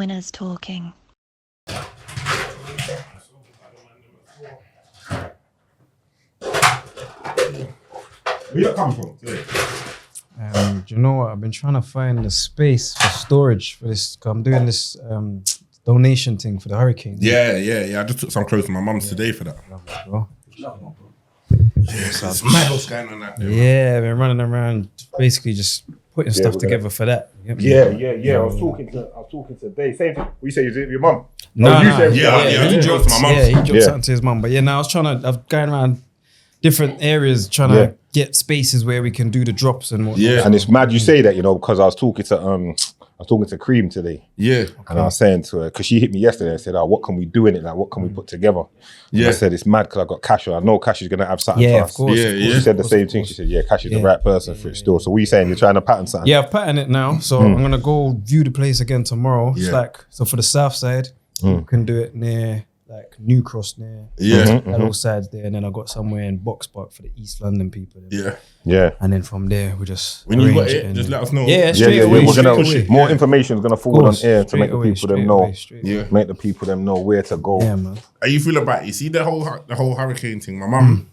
Winners talking. Where you come from? Do you know what? I've been trying to find the space for storage for this. I'm doing this donation thing for the hurricane. Yeah. I just took some clothes to my mum's today for that. Lovely, bro. It's mad what's going on out there. Yeah, I've been running around basically just putting stuff together for that. Yeah. I was talking to Dave. Same thing. What you say? You did your mum? No, he dropped to my mum. Yeah, he dropped something to his mum. But yeah, now I'm going around different areas trying to get spaces where we can do the drops and whatnot. Yeah, and it's mad you say that, you know, because I was talking to Cream today. Yeah. And I was saying to her, because she hit me yesterday and said, what can we do in it? Like, what can we put together? Yeah. And I said, it's mad because I got Cashh. I know Cashh is going to have something for us. Of course. She said the same thing. She said, Cashh is the right person for it still. So what are you saying? You're trying to pattern something? Yeah, I've patterned it now. So I'm going to go view the place again tomorrow. It's like, so for the south side, we can do it near like New Cross near all sides there, and then I got somewhere in Box Park for the East London people. Yeah. And then from there we just when you got it, just let us know. Yeah, straight away. We're gonna more information is gonna forward on air to make the people them know. Make the people them know where to go. Yeah, man. How you feel about it? You see the whole hurricane thing? My mum,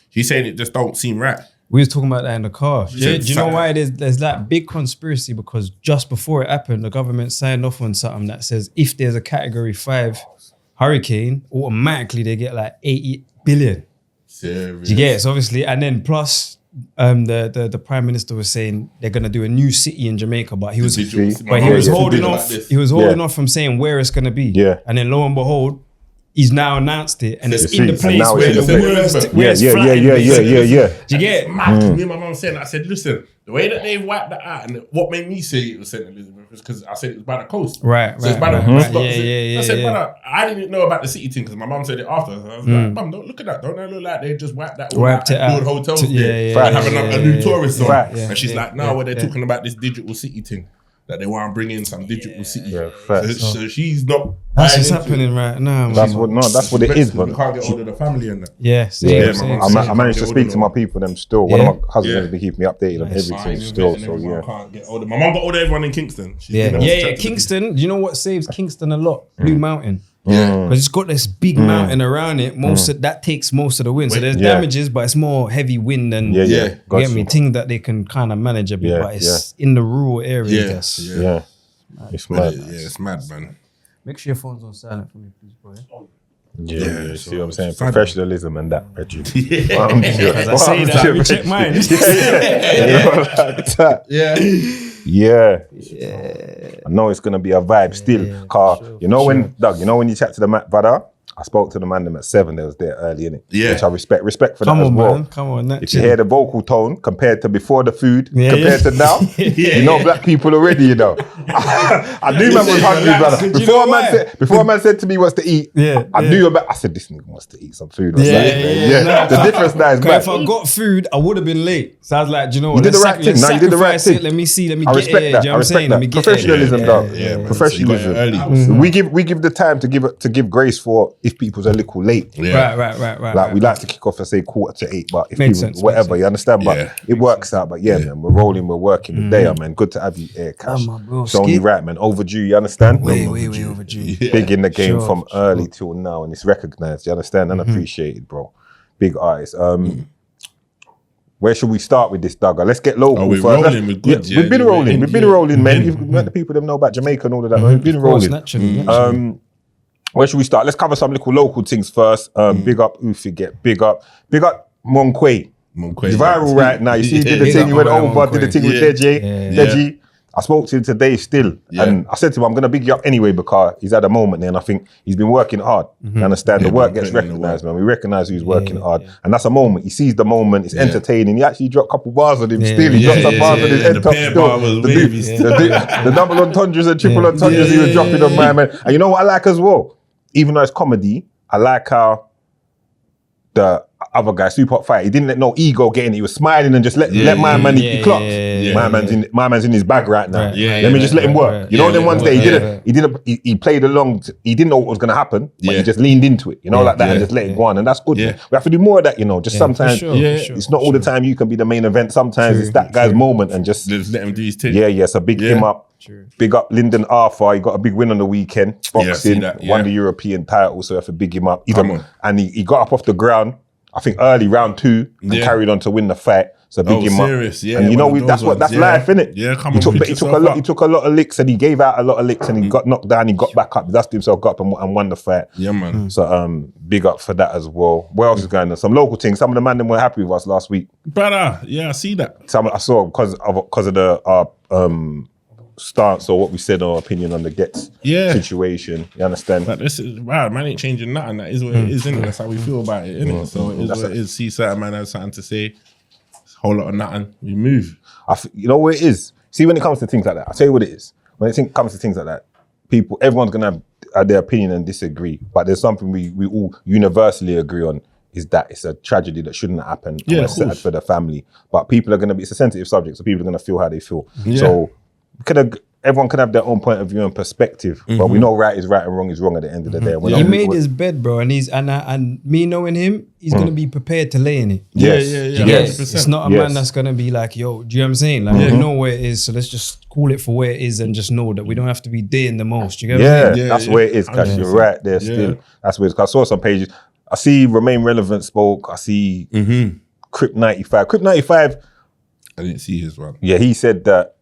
she's saying it just don't seem right. We was talking about that in the car. Do you know why there's that big conspiracy? Because just before it happened, the government signed off on something that says if there's a category 5 hurricane, automatically they get like 80 billion. Serious? Do you get it? So obviously, and then plus the Prime Minister was saying they're gonna do a new city in Jamaica, but he was holding off. He was holding off from saying where it's gonna be. Yeah. And then lo and behold, he's now announced it, and it's in the place where the worst. Yeah. Do you get it? Me and my mum saying, I said, listen, the way that they wiped that out, and what made me say it was St. Elizabeth was because I said it was by the coast. Right. So it's by the Yeah. I said, brother, I didn't know about the city thing because my mum said it after. So I was like, mum, don't look at that. Don't they look like they just wiped that all Wiped it out. build hotels there Yeah. and have a new tourist zone. Facts. And she's like, no, they're talking about this digital city thing. That they want to bring in some digital city. Yeah, facts. So she's not. That's what's happening right now. Man. That's what it is, man. We can't get hold of the family and that. I managed to speak to my people them still. One of my husbands be keeping me updated on everything still. So Can't get hold of. My mum got hold of everyone in Kingston. Kingston. Do you know what saves Kingston a lot? Blue Mountain. Because it's got this big mountain around it. That takes most of the wind. So there's damages, but it's more heavy wind and you get me, things that they can kind of manage a bit. But it's in the rural areas. It's mad. It's mad, man. Make sure your phone's on silent for me, please, bro. Yeah, see what I'm saying? Professionalism and that, Reggie. As I say that, let me check mine. I know it's gonna be a vibe still. When you chat to the brother, I spoke to the man them at 7. They was there early, innit? Yeah. Which I respect for that as well. Man. Come on, if you hear the vocal tone compared to before the food, compared to now, you know black people already, you know. I knew man was hungry, brother. Before a man said to me what's to eat, I knew I said, this nigga wants to eat some food. The difference now is bad. If I got food, I would have been late. So I was like, do you know what? You did the right thing. No, you did the right thing. Let me see, let me I get respect it. that. You know I what I'm saying? respect that. Professionalism, dog. Professionalism. We give the time to give grace for if people's a little late. Right. Like we like to kick off and say 7:45, but if Makes people, sense, whatever, you understand? But it works out. But man, we're rolling, we're working today, man. Good to have you here, Cashh. It's only right, man. Overdue, you understand? Way overdue. Big in the game from early till now, and it's recognised, you understand? And appreciated, bro. Big artist. Where should we start with this, Duggar? Let's get local we're first. rolling, we're good, We've been rolling, man. You've let the people them know about Jamaica and all of that. We've been rolling. Naturally. Where should we start? Let's cover some little local things first. Big up Ufiget. Big up Monquay. He's viral right now. You see, he did the thing. He went over, did the thing with Deji. I spoke to him today still. And I said to him, I'm going to big you up anyway because he's had a moment there and I think he's been working hard. You understand? The work gets recognised, man. We recognise who's working hard. And that's a moment. He sees the moment. It's entertaining. He actually dropped a couple bars on him still. He dropped some bars on his head top still. The double entendres and triple entendres he was dropping on my man. And you know what I like as well? Even though it's comedy, I like how the other guy, Super Hot Fight, he didn't let no ego get in. He was smiling and just let my man be clocked. My man's in his bag right now. Let me just let him work. You know, then one day he played along. He didn't know what was going to happen, but he just leaned into it. You know, like that, and just let it go on. And that's good. Man. We have to do more of that. You know, just sometimes it's not all the time you can be the main event. Sometimes it's that guy's moment and just let him do his thing. So big him up. True. Big up Lyndon Arthur. He got a big win on the weekend. Boxing, that, won the European title, so I have to big him up. Come on. And he got up off the ground, I think early round 2, and carried on to win the fight. So big him serious? up. Yeah, And you know that's life, innit? Yeah, come he on. He took a lot of licks, and he gave out a lot of licks, and he got knocked down. He got back up, he dusted himself up, and won the fight. Yeah, man. So big up for that as well. What else is going on? Some local things. Some of the man them were happy with us last week. Brother, yeah, I see that. Some I saw because of the stance or what we said, our opinion on the Gets situation. You understand? But this is man ain't changing nothing. That is what it is, innit? That's how we feel about it, innit? So it is what it is. See certain man has something to say. Whole lot of nothing. We move. You know what it is? See, when it comes to things like that, I'll tell you what it is. When it comes to things like that, everyone's gonna have their opinion and disagree. But there's something we all universally agree on, is that it's a tragedy that shouldn't happen. Yeah, it's sad for the family. But people are gonna it's a sensitive subject, so people are gonna feel how they feel. Yeah. So everyone can have their own point of view and perspective, but we know right is right and wrong is wrong at the end of the day. He made his bed, bro, and and me knowing him, he's gonna be prepared to lay in it. Yes. It's not a man that's gonna be like, yo, do you know what I'm saying? Like, we know where it is, so let's just call it for where it is and just know that we don't have to be doing the most. Do you get what I'm saying? That's where it is, Cashh. You're right there still. That's where it is. I saw some pages. I see Remain Relevant spoke. I see Crip 95. Crip 95. I didn't see his one. Yeah, he said that.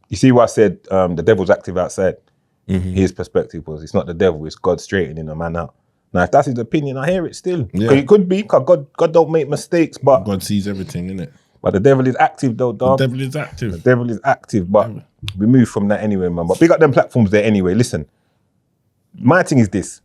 You see what I said, the devil's active outside? His perspective was, it's not the devil, it's God straightening a man out. Now, if that's his opinion, I hear it still. Yeah. It could be, because God don't make mistakes, but... God sees everything, innit? But the devil is active though, dog. The devil is active. The devil is active, but we move from that anyway, man. But big up them platforms there anyway. Listen, my thing is this.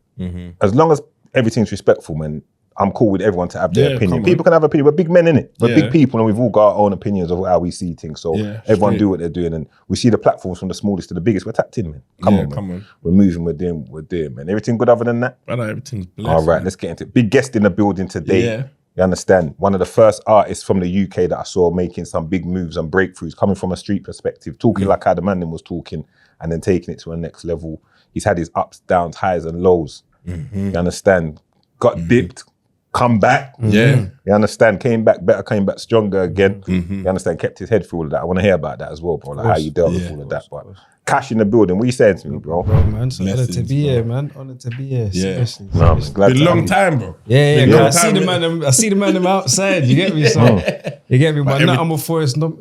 As long as everything's respectful, man, I'm cool with everyone to have their opinion. People can have opinion. We're big men, innit? We're big people, and we've all got our own opinions of how we see things. So everyone do what they're doing, and we see the platforms from the smallest to the biggest. We're tapped in, man. Come on. We're moving. We're doing, man. Everything good other than that? Brother, everything's blessed. All right, let's get into it. Big guest in the building today. Yeah. You understand? One of the first artists from the UK that I saw making some big moves and breakthroughs, coming from a street perspective, talking like how the man was talking, and then taking it to a next level. He's had his ups, downs, highs, and lows. You understand? Got dipped. Come back. You understand? Came back better, came back stronger again. You understand? Kept his head through all of that. I want to hear about that as well, bro. Like how you dealt with all of that. But Cashh in the building, what are you saying to me, bro? Bro, man, so honored to be here, man. Honored to be here. Seriously. No, I'm glad been a long time, bro. I see the man them outside. You get me? So you get me, but nothing before it's time.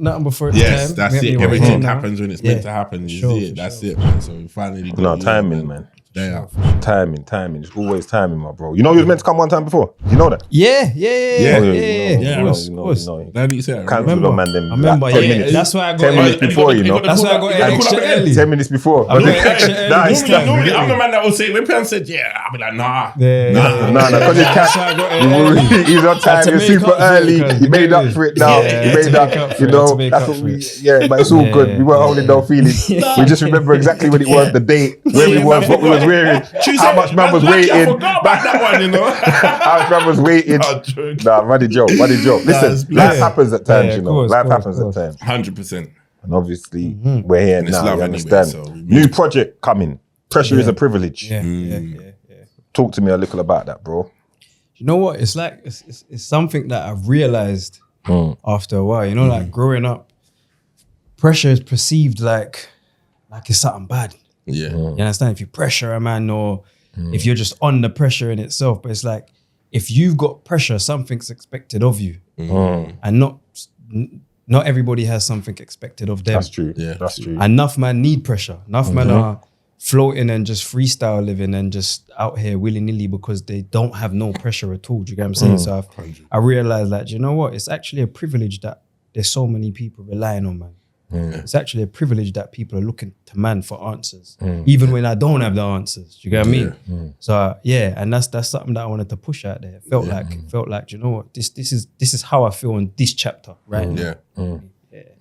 Yes, that's it. Everything happens when it's meant to happen. You see it. That's it, man. So we finally got timing, man. There. Timing. It's always timing, my bro. You know you was meant to come one time before? You know that? Yeah. Of course. Now that you say it, I remember. That's why I got 10 minutes before, you know. That's why I got extra early. 10 minutes before. Normally, I'm the man that will say, when people said, I'll be like, nah. Nah, because he's on time, he's super early, he made up for it now. He made up, you know. That's what but it's all good. We weren't holding no feelings. We just remember exactly when it was, the date, where we was, what we was wearing, how much man was waiting. I forgot about that one, you know. How much man was waiting. Nah, ruddy joke. Listen, life happens at times, you know. Life happens at times. 100%. And obviously, we're here now, you understand. New project coming. Pressure is a privilege. Yeah. Talk to me a little about that, bro. You know what? It's like, it's something that I've realized after a while. You know, like growing up, pressure is perceived like it's something bad. Yeah. You understand? If you pressure a man or if you're just on the pressure in itself, but it's like, if you've got pressure, something's expected of you. And not everybody has something expected of them. That's true. Yeah, that's true. Enough man need pressure. Enough men are floating and just freestyle living and just out here willy-nilly because they don't have no pressure at all. Do you get what I'm saying? So I realized that, you know what? It's actually a privilege that there's so many people relying on, man. It's actually a privilege that people are looking to man for answers, even when I don't have the answers. Do you get what I mean? So and that's something that I wanted to push out there. It felt like, you know what, this is how I feel in this chapter, right?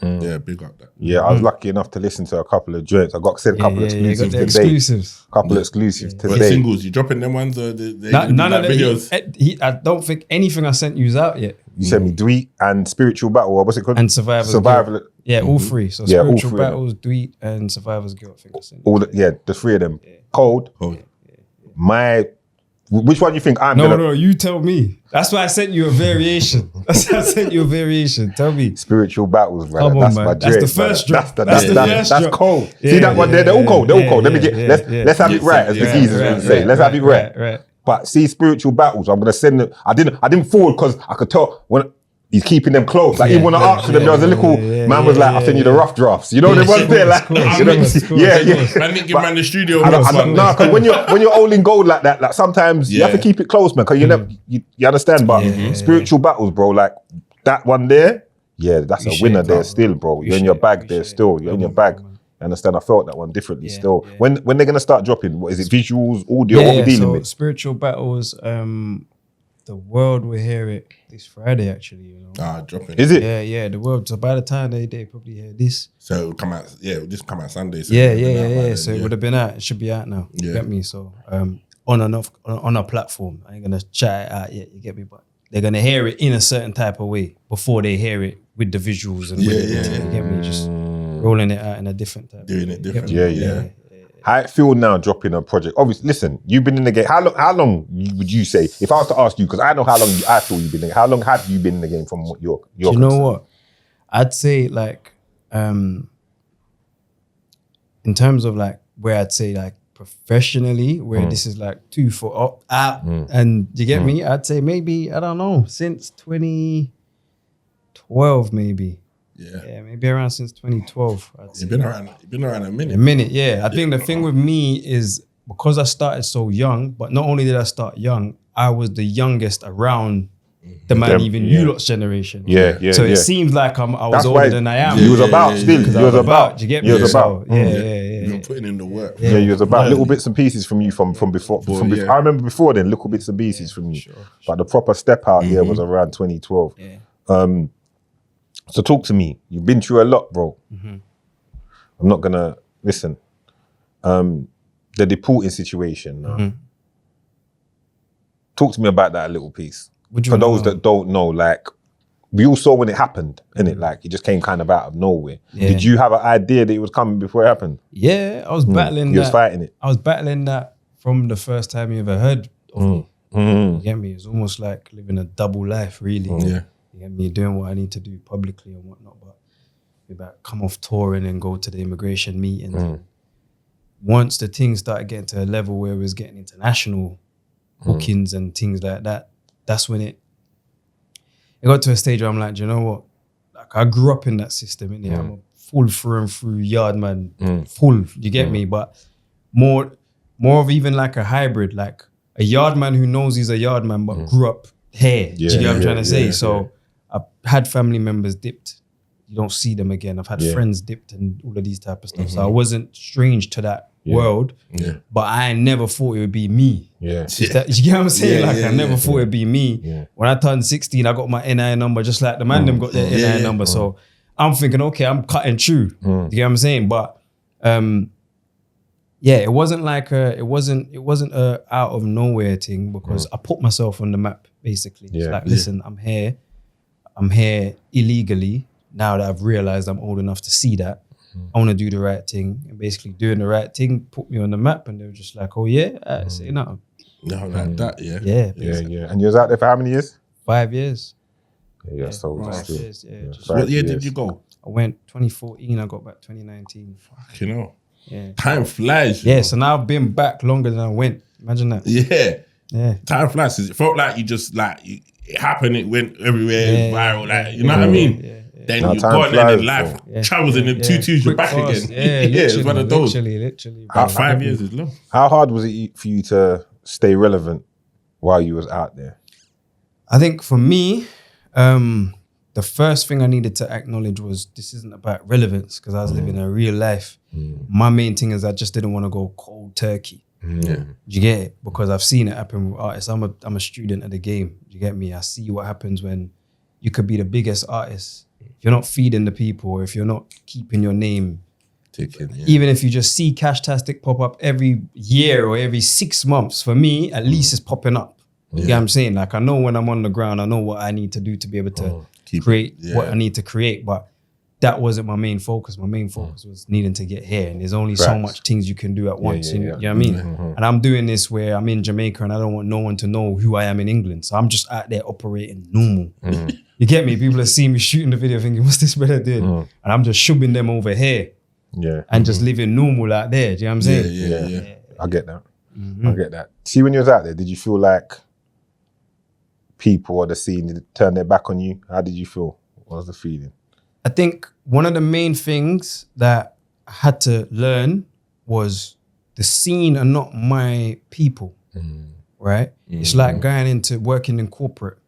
Yeah, big up that. Yeah, I was lucky enough to listen to a couple of joints. I got sent a couple of exclusives today. Exclusives. Couple of exclusives today. What singles? You dropping them ones or none of the videos? I don't think anything I sent you's out yet. You sent me Dweet and Spiritual Battle. What's it called? And Survival. Yeah, all three. So Spiritual Battles, Dweet, and Survivor's Guilt. I think I sent the three of them. Cold. My Which one you think I'm No, gonna? no, you tell me. That's why I sent you a variation. Tell me. Spiritual battles, brother. Come on, That's man. my That's dread, the first brother. drop. That's the first That's drop. cold. Yeah, See that one there? They're all cold. They're all cold. Let me get. Let's have it right, as the geezers would say. Let's have it right. Right. But see, spiritual battles. I'm gonna send them. I didn't forward because I could tell when. He's keeping them close. Like even when I asked for them, there was a little man was like, "I'll send you the rough drafts." You know the ones there, like, you know, yeah. Man didn't give man the studio. No, because when you're holding gold like that, like sometimes you have to keep it close, man. Because you never, you understand. But spiritual battles, bro, like that one there, that's a winner there still, bro. You're in your bag there still. You're in your bag. I understand. I felt that one differently still. When they're gonna start dropping, what is it? Visuals, audio? What we dealing with? Spiritual battles. The world will hear it this Friday, actually. You know. Dropping. Is it? Yeah. The world. So by the time they probably hear this. So it'll come out. Yeah, it'll just come out Sunday. So Yeah. So it would have been out. It should be out now. You get me? So on a platform. I ain't gonna chat it out yet. You get me? But they're gonna hear it in a certain type of way before they hear it with the visuals and with everything. You get me? Just rolling it out in a different type. Doing it different. Yeah. How it feel now dropping a project? Obviously, listen, you've been in the game. How long would you say? If I was to ask you, because I know how long I feel you've been in the game. How long have you been in the game from what your Do you know what? I'd say like, in terms of like where I'd say like professionally, where this is like 2 foot up, and you get me? I'd say maybe, I don't know, since 2012 maybe. Yeah, maybe around since 2012. You've been around a minute. I think the thing with me is because I started so young, but not only did I start young, I was the youngest around the man, even you lot's generation. So it seems like I was older than I am. You was about still. You was about. You get me? You was about. You're putting in the work. Yeah, you was about little bits and pieces from you from before. I remember before then, little bits and pieces from you. But the proper step out was around 2012. So talk to me. You've been through a lot, bro. I'm not gonna listen. The deporting situation. Talk to me about that a little piece. For those that don't know, like we all saw when it happened, innit? Like it just came kind of out of nowhere. Did you have an idea that it was coming before it happened? Yeah, I was battling that. You was fighting it. I was battling that from the first time you ever heard of me. You get me? It's almost like living a double life, really. You get me? Doing what I need to do publicly and whatnot, but maybe I come off touring and go to the immigration meetings. Once the things started getting to a level where it was getting international bookings and things like that, that's when it got to a stage where I'm like, do you know what? Like I grew up in that system, innit? I'm a full through and through yard man, full, you get me? But more of even like a hybrid, like a yard man who knows he's a yard man but grew up here. Do you get what I'm trying to say? So I've had family members dipped. You don't see them again. I've had friends dipped and all of these type of stuff. So I wasn't strange to that world, but I never thought it would be me. You get what I'm saying? I never thought it'd be me. When I turned 16, I got my NI number just like the man them got their NI number. So I'm thinking, okay, I'm cutting through. You get what I'm saying? But it wasn't like it wasn't a out of nowhere thing because I put myself on the map basically. It's like, listen, I'm here illegally. Now that I've realized I'm old enough to see that, I want to do the right thing. And basically doing the right thing put me on the map. And they were just like, oh yeah, say nothing. No, like that, Yeah. And you was out there for how many years? 5 years. So 5 years, What year did you go? I went 2014, I got back 2019. You know. Yeah. Time flies. Yeah, so now I've been back longer than I went. Imagine that. Yeah. Time flies. It felt like you just like, it happened, it went everywhere, viral, like, you know what I mean? Then you got and then life travels in the 2-2s, you're back again. It's one of those. Literally. 5 years is long. How hard was it for you to stay relevant while you was out there? I think for me, the first thing I needed to acknowledge was this isn't about relevance because I was living a real life. My main thing is I just didn't want to go cold turkey. You get it? Because I've seen it happen with artists. I'm a student of the game. You get me? I see what happens when you could be the biggest artist. If you're not feeding the people, or if you're not keeping your name, even if you just see Cashhhhh pop up every year or every 6 months, for me, at least it's popping up. You get what I'm saying? Like I know when I'm on the ground, I know what I need to do to be able to create what I need to create. But that wasn't my main focus. My main focus was needing to get here. And there's only so much things you can do at once. You know what I mean? And I'm doing this where I'm in Jamaica and I don't want no one to know who I am in England. So I'm just out there operating normal. You get me? People are seeing me shooting the video thinking, what's this brother doing? And I'm just shoving them over here. And just living normal out there. Do you know what I'm saying? Yeah. I get that. I get that. See, when you was out there, did you feel like people or the scene turned their back on you? How did you feel? What was the feeling? I think one of the main things that I had to learn was the scene are not my people, right? It's like going into working in corporate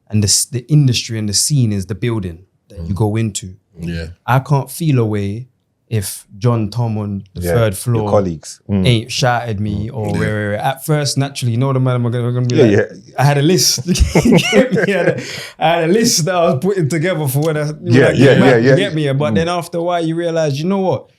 and the industry and the scene is the building that you go into. I can't feel a way if John Tom on the third floor, your colleagues, ain't shouted me or where at first, naturally, you know the man, I'm gonna be like, I had a list. You get me? I had a list that I was putting together for when I you get me? But then after a while, you realize, you know what?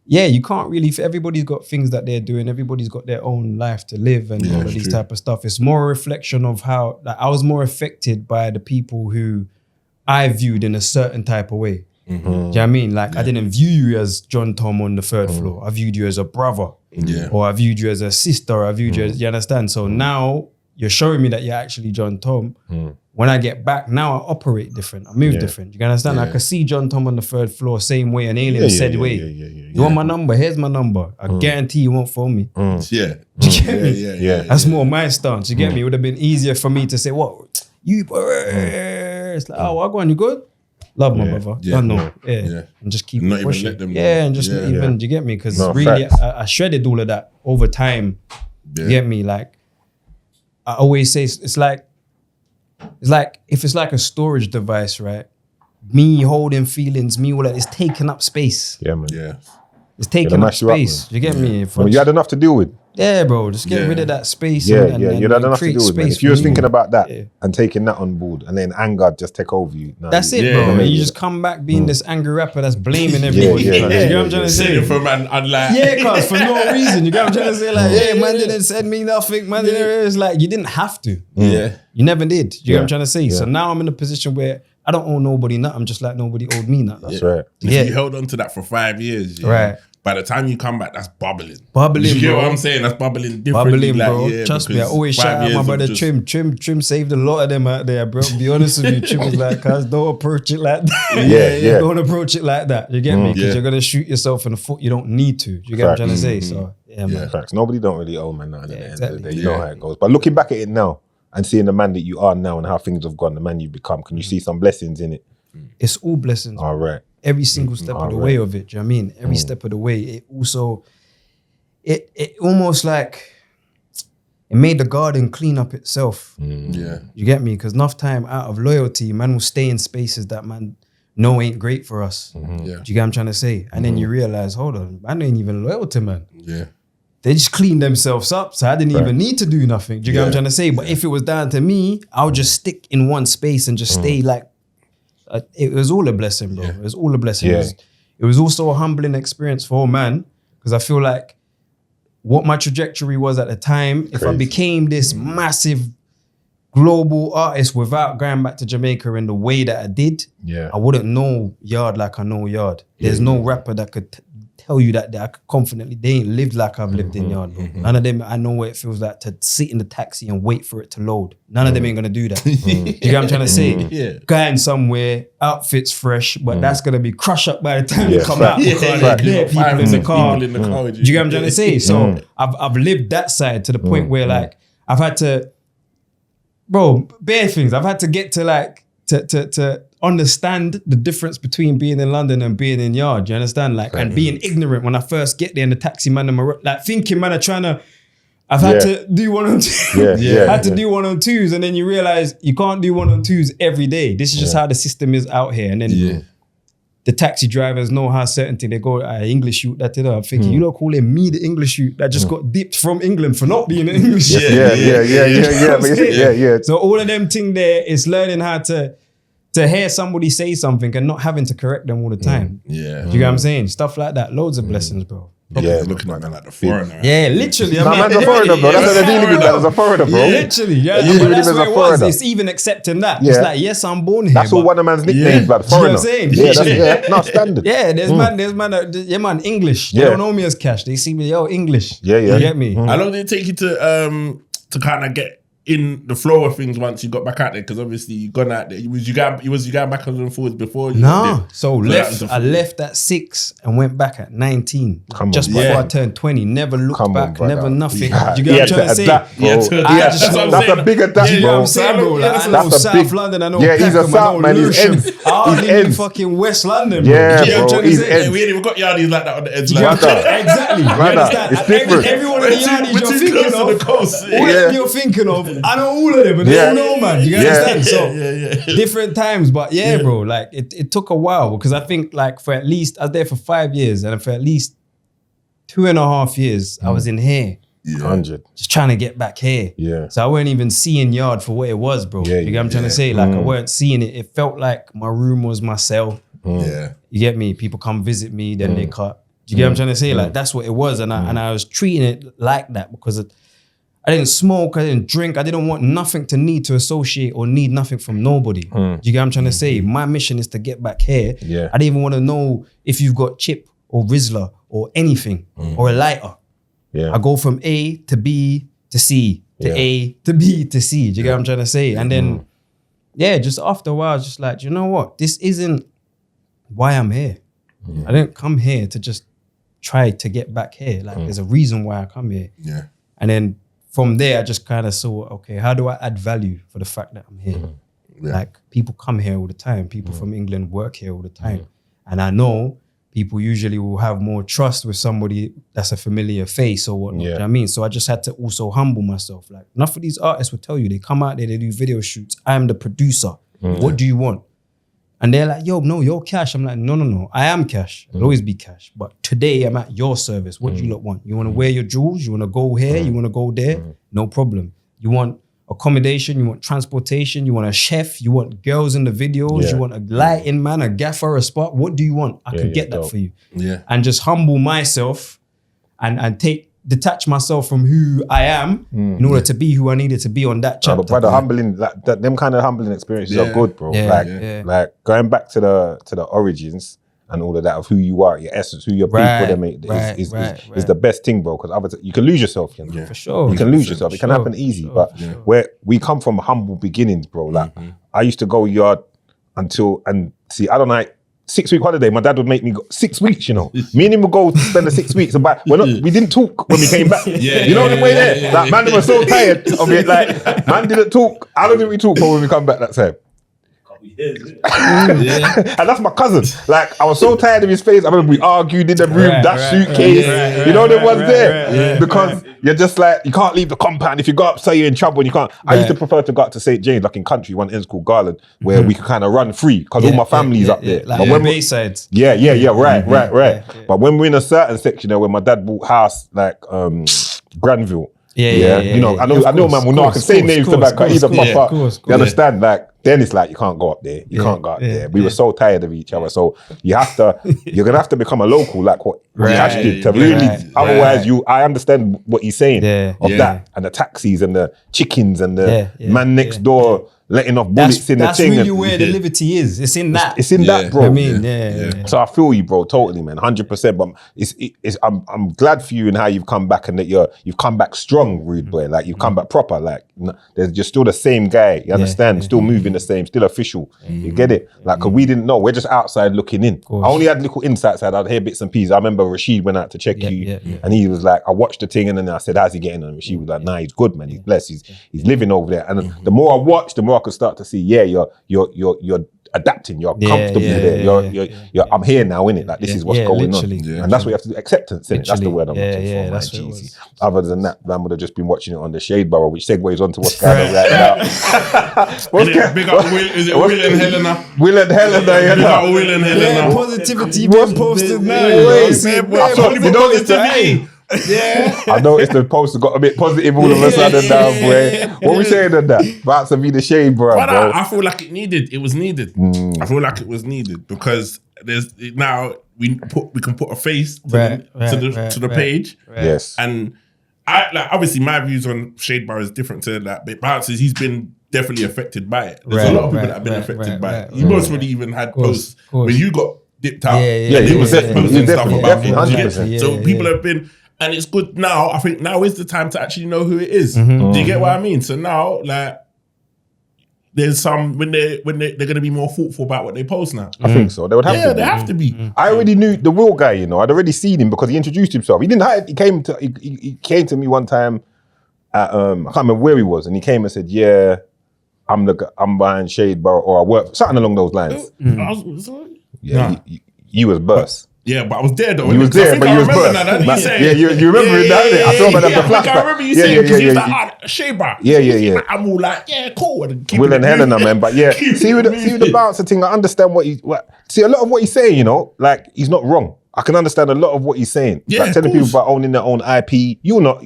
Yeah, you can't really, everybody's got things that they're doing. Everybody's got their own life to live and all of these type of stuff. It's more a reflection of how, like, I was more affected by the people who I viewed in a certain type of way. Do you know what I mean? Like, I didn't view you as John Tom on the third floor. I viewed you as a brother. Or I viewed you as a sister. Or I viewed you as, you understand? So now you're showing me that you're actually John Tom. When I get back, now I operate different. I move different. You understand? I could see John Tom on the third floor, same way, an alien said way. You want my number? Here's my number. I guarantee you won't phone me. Do you get me? That's more my stance. You get me? It would have been easier for me to say, what? You, it's like, oh, go on, you good? Love my brother. And just keep not pushing. Even let them know. And just not even, do you get me? Because really, I shredded all of that over time. You get me? Like, I always say, it's like, if it's like a storage device, right? Me holding feelings, me all that, it's taking up space. It's taking up space. You get me? Well, you had enough to deal with. Yeah, bro. Just get rid of that space. You had enough to deal with, man. If you was thinking about that and taking that on board and then anger just take over you. That's it, bro. You just come back being this angry rapper that's blaming everybody. You know what I'm trying to say? For man, cause for no reason. You get what I'm trying to say? Like, man didn't send me nothing. Man didn't. It's like, you didn't have to. You never did. You get what I'm trying to say? So now I'm in a position where I don't owe nobody nothing. I'm just like nobody owed me nothing. That's right. If you held on to that for 5 years, right? By the time you come back, that's bubbling. Bubbling, you get what I'm saying? That's bubbling differently. Bubbling, bro. Trust me, I always shout out my brother Trim. Trim saved a lot of them out there, bro. Be honest with you, Trim was like, cuz don't approach it like that. Don't approach it like that. You get me? Because you're gonna shoot yourself in the foot. You don't need to. You get what I'm trying to say? So man. Facts. Nobody don't really owe man at the end of the day. You know how it goes. But looking back at it now and seeing the man that you are now and how things have gone, the man you've become, can you see some blessings in it? It's all blessings. All right. Every single step of the way of it. Do you know what I mean? Every step of the way. It also, it almost like, it made the garden clean up itself. You get me? Because enough time out of loyalty, man will stay in spaces that man know ain't great for us. Do you get what I'm trying to say? And then you realize, hold on, man ain't even loyal to man. They just cleaned themselves up, so I didn't even need to do nothing. Do you get what I'm trying to say? But if it was down to me, I would just stick in one space and just stay like, it was all a blessing, bro. It was all a blessing. It was also a humbling experience for a man, because I feel like what my trajectory was at the time, if I became this massive global artist without going back to Jamaica in the way that I did, I wouldn't know Yard like I know Yard. There's no rapper that could tell you that I could confidently, they ain't lived like I've lived in Yard. None of them, I know what it feels like to sit in the taxi and wait for it to load. None of them ain't gonna do that. You get what I'm trying to say? Going somewhere, outfits fresh, but that's gonna be crushed up by the time you come out. People in the car. Do you get what I'm trying to say? So I've lived that side to the point where like, I've had to, bro, bare things. I've had to get to like, to understand the difference between being in London and being in Yard. You understand? Like, and being ignorant when I first get there in the taxi, man, like thinking, man, I've had to do one on two. Had to do one on twos, and then you realize you can't do one on twos every day. This is just how the system is out here. And then the taxi drivers know how certain things, they go, English youth, that, I'm thinking, you don't calling me the English youth that just got dipped from England for not being an English youth. So all of them thing there is learning how to hear somebody say something and not having to correct them all the time. Do you get what I'm saying? Stuff like that. Loads of blessings, bro. looking at me like the foreigner. Yeah, literally. No, man's a foreigner, bro. That's what they're dealing with. That's a foreigner, bro. Literally, that's what it was. It's even accepting that. It's like, yes, I'm born here. That's all one of man's nicknames, but foreigner. You know what I'm saying? Yeah, not standard. Yeah, there's man, English. They don't know me as Cashh. They see me, English. Yeah. You get me? How long did it take you to kind of get in the flow of things once you got back out there? Because obviously you gone out there. Was you going back on and forwards before? So I left at 6 and went back at 19. Just before I turned 20. Never looked back. Never nothing. You get what I'm trying to say? That's a big adapt, bro. You know what I'm saying, bro? Like, I know South London. I know he's a South man. He's ends. I live in fucking West London, bro. Yeah, bro. He's ends. We ain't even got yardies like that on the ends. Exactly. It's different. Everyone of the yardies you're thinking of, all of you're thinking of, I know all of them, but they don't know, man. You understand? So different times, but bro, like it took a while because I think like for at least I was there for 5 years, and for at least 2.5 years I was in here. 100. Just trying to get back here. Yeah. So I weren't even seeing yard for what it was, bro. You get what I'm trying to say? Like I weren't seeing it. It felt like my room was my cell. Yeah. You get me? People come visit me, then they cut. Do you get what I'm trying to say? Like that's what it was. And I was treating it like that because I didn't smoke, I didn't drink, I didn't want nothing to need to associate or need nothing from nobody. Do you get what I'm trying to say? My mission is to get back here. Yeah. I didn't even want to know if you've got chip or Rizzler or anything or a lighter. Yeah. I go from A to B to C to A to B to C. Do you get what I'm trying to say? And then, just after a while, I was just like, you know what? This isn't why I'm here. I didn't come here to just try to get back here. Like there's a reason why I come here. Yeah. And then from there, I just kind of saw, okay, how do I add value for the fact that I'm here? Like people come here all the time. People from England work here all the time. And I know people usually will have more trust with somebody that's a familiar face or whatnot. You know what I mean? So I just had to also humble myself. Like enough of these artists will tell you, they come out there, they do video shoots. I'm the producer. What do you want? And they're like, yo, no, you're Cashh. I'm like, no. I am Cashh. I'll always be Cashh. But today I'm at your service. What do you lot want? You want to wear your jewels? You want to go here? You want to go there? No problem. You want accommodation? You want transportation? You want a chef? You want girls in the videos? You want a lighting man, a gaffer, a spot? What do you want? I can get that for you. Yeah. And just humble myself and detach myself from who I am in order to be who I needed to be on that chapter. But brother, humbling, like them kind of humbling experiences are good, bro. Like going back to the origins and all of that of who you are, your essence, who your people is the best thing, bro. Because you can lose yourself, you know? For sure. You can lose yourself. It can happen easy, but where we come from humble beginnings, bro. Like I used to go yard I don't know. 6 week holiday, my dad would make me go 6 weeks, you know. Me and him would go spend the 6 weeks, but we didn't talk when we came back. You know the way there? Like, man, was so tired of it. Like, man didn't talk. How long did we talk for when we come back that time? And that's my cousin. Like, I was so tired of his face. I remember we argued in the room, suitcase. You know the ones there? Because you're just like, you can't leave the compound. If you go up, say you're in trouble and you can't. I used to prefer to go up to St. James, like in country, one ends called Garland, where we could kind of run free because all my family's up there. Like when Baysides. Right. But when we're in a certain section there where my dad bought house, like Granville. You know, I know man will know. I can say names to that, either pop up. You understand? Like, then it's like you can't go up there. You can't go up there. We were so tired of each other. So you're gonna have to become a local, like what Cashh did to really. Otherwise, I understand what he's saying of that and the taxis and the chickens and the man next door letting off bullets in the thing. That's really where the liberty is. It's in that. It's in that, bro. I mean, So I feel you, bro, totally, man, 100%. But I'm glad for you and how you've come back and that you've come back strong, rude boy. Like you've come back proper. Like you're still the same guy. You understand? Still moving the same. Still official. You get it? Like, cause we didn't know. We're just outside looking in. I only had little insights. I'd hear bits and pieces. I remember Rashid went out to check you, and he was like, I watched the thing, and then I said, "How's he getting?" And Rashid was like, "Nah, he's good, man. He's blessed. He's living over there." And the more I watched, the more I could start to see, you're adapting, you're comfortable there. I'm here now, innit? Like this is what's going on. And that's what you have to do. Acceptance, innit? That's the word I'm looking for, man. Jeezy. Other than that, man would have just been watching it on the Shade Borough, which segues onto what's going on right now. Big up is it Will and Helena? Will and Helena, Big up Will and Helena. Positivity being posted now. You know it's I noticed the post got a bit positive all of a sudden now, boy. What we saying on that? About to be the Shade, bro. I feel like it was needed. I feel like it was needed because there's now we can put a face to the page. Yes. And I like obviously my views on Shade Bar is different to that, but Bounces, he's been definitely affected by it. There's a lot of people that have been affected by it. You most really even had posts when you got dipped out. He was definitely stuff about it. 100%. So people have been, and it's good now. I think now is the time to actually know who it is. Mm-hmm. Do you get what I mean? So now, like, there's some when they're going to be more thoughtful about what they post now. I think so. They would have to. Yeah, they have to be. I already knew the real guy. You know, I'd already seen him because he introduced himself. He didn't hide. He came to me one time at I can't remember where he was, and he came and said, "Yeah, I'm behind Shade Bar, or I work something along those lines." Yeah, you was burst. Yeah, but I was there though. You was there, but you was burst. Yeah, you remember it, that? I saw about the flashback. I remember you saying because he was like, Shade Bar. Yeah. I'm all like, yeah, cool. Will and Helena, man. But yeah, see with the bouncer thing, I understand see a lot of what he's saying, you know, like he's not wrong. I can understand a lot of what he's saying. Yeah, like telling people about owning their own IP. You know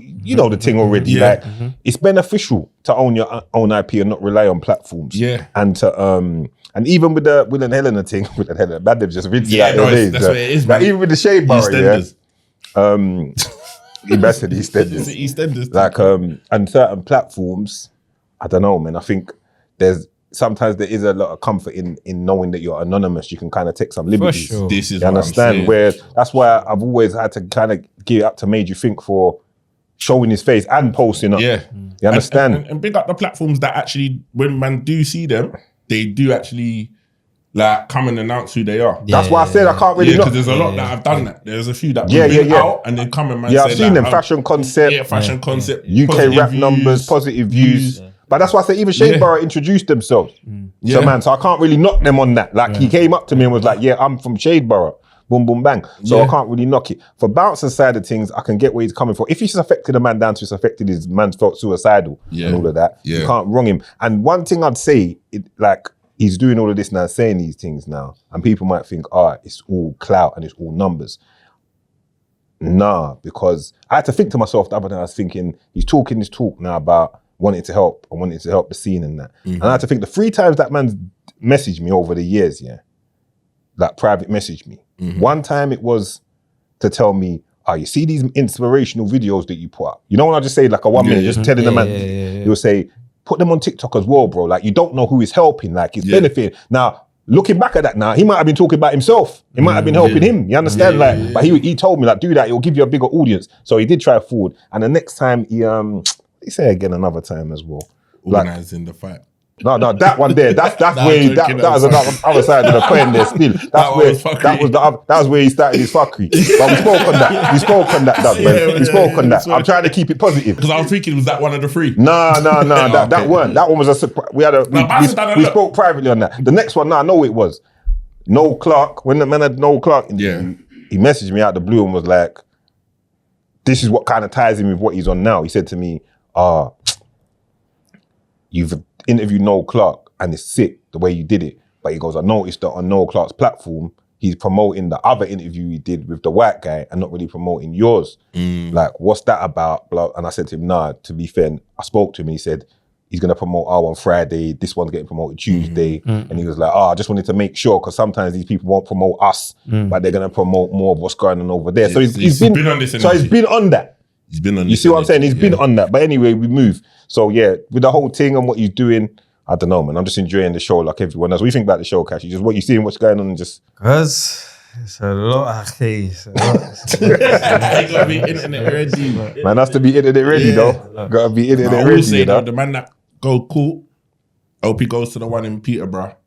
the thing already. Yeah. Like it's beneficial to own your own IP and not rely on platforms. Yeah. And to and even with the Will and Helena thing, Will and Helena, Bad Dev just rinsed it out no, your days. that's what it is, like man. even with the Shade Bar, EastEnders. He bested EastEnders. EastEnders. Like and certain platforms, I don't know, man. I think sometimes there is a lot of comfort in knowing that you're anonymous. You can kind of take some liberties. For sure. This is You what understand? I'm saying. Where that's why I've always had to kind of give it up to Made You Think for showing his face and posting up. Yeah. You understand? And big up the platforms that actually, when man do see them, they do actually like come and announce who they are. That's why I said I can't really Yeah, know. because there's a lot that have done that. There's a few that Yeah, been yeah. out and then come and man Yeah, say I've seen like, them. Fashion concept, Yeah, fashion concept. UK positive rap views. numbers, positive views. But that's why I say even Shade Bar introduced themselves. Yeah. So man, so I can't really knock them on that. Like he came up to me and was like, yeah, I'm from Shade Bar. Boom, boom, bang. So I can't really knock it. For Bouncer's side of things, I can get where he's coming from. If he's affected a man down to it's affected his man felt suicidal and all of that, you can't wrong him. And one thing I'd say, like he's doing all of this now, saying these things now, and people might think, it's all clout and it's all numbers. Nah, because I had to think to myself the other day, I was thinking, he's talking this talk now about wanting to help and wanting to help the scene and that. And I had to think the 3 times that man's messaged me over the years, like private messaged me. One time it was to tell me, you see these inspirational videos that you put up? You know when I just say like a 1 minute, just telling the man, he will say, put them on TikTok as well, bro. Like you don't know who is helping, like it's benefiting. Now, looking back at that now, he might have been talking about himself. It might have been helping him. You understand? But he told me like, do that, it'll give you a bigger audience. So he did try forward. And the next time he say again another time as well. Organising the fight. No, that one there. That's where that was another other side of the coin there. Still, that was where he started his fuckery. But we spoke on that. We spoke on that, Doug. We spoke on that. I'm trying to keep it positive because I was thinking, was that one of the 3? No. That weren't. That one was a surprise. We spoke privately on that. The next one, I know it was Noel Clark. When the man had Noel Clark, he messaged me out the blue and was like, "This is what kind of ties him with what he's on now." He said to me, "You've interviewed Noel Clark and it's sick the way you did it." But he goes, I noticed that on Noel Clark's platform, he's promoting the other interview he did with the white guy and not really promoting yours. Like, what's that about? Blah. And I said to him, nah, to be fair, I spoke to him and he said, he's going to promote our on Friday, this one's getting promoted Tuesday. And he was like, I just wanted to make sure, because sometimes these people won't promote us, but they're going to promote more of what's going on over there. So he's been on this energy. So he's been on that. He's been on. You see what I'm saying? He's been on that. But anyway, we move. So yeah, with the whole thing and what he's doing, I don't know, man. I'm just enjoying the show like everyone else. What do you think about the show, Cashh? Just what you seeing, what's going on, and just. Cause it's a lot. It's a lot. You gotta be internet ready, man. Has to be internet ready though. Gotta be internet ready. Say, the man that go court, hope he goes to the one in Peterborough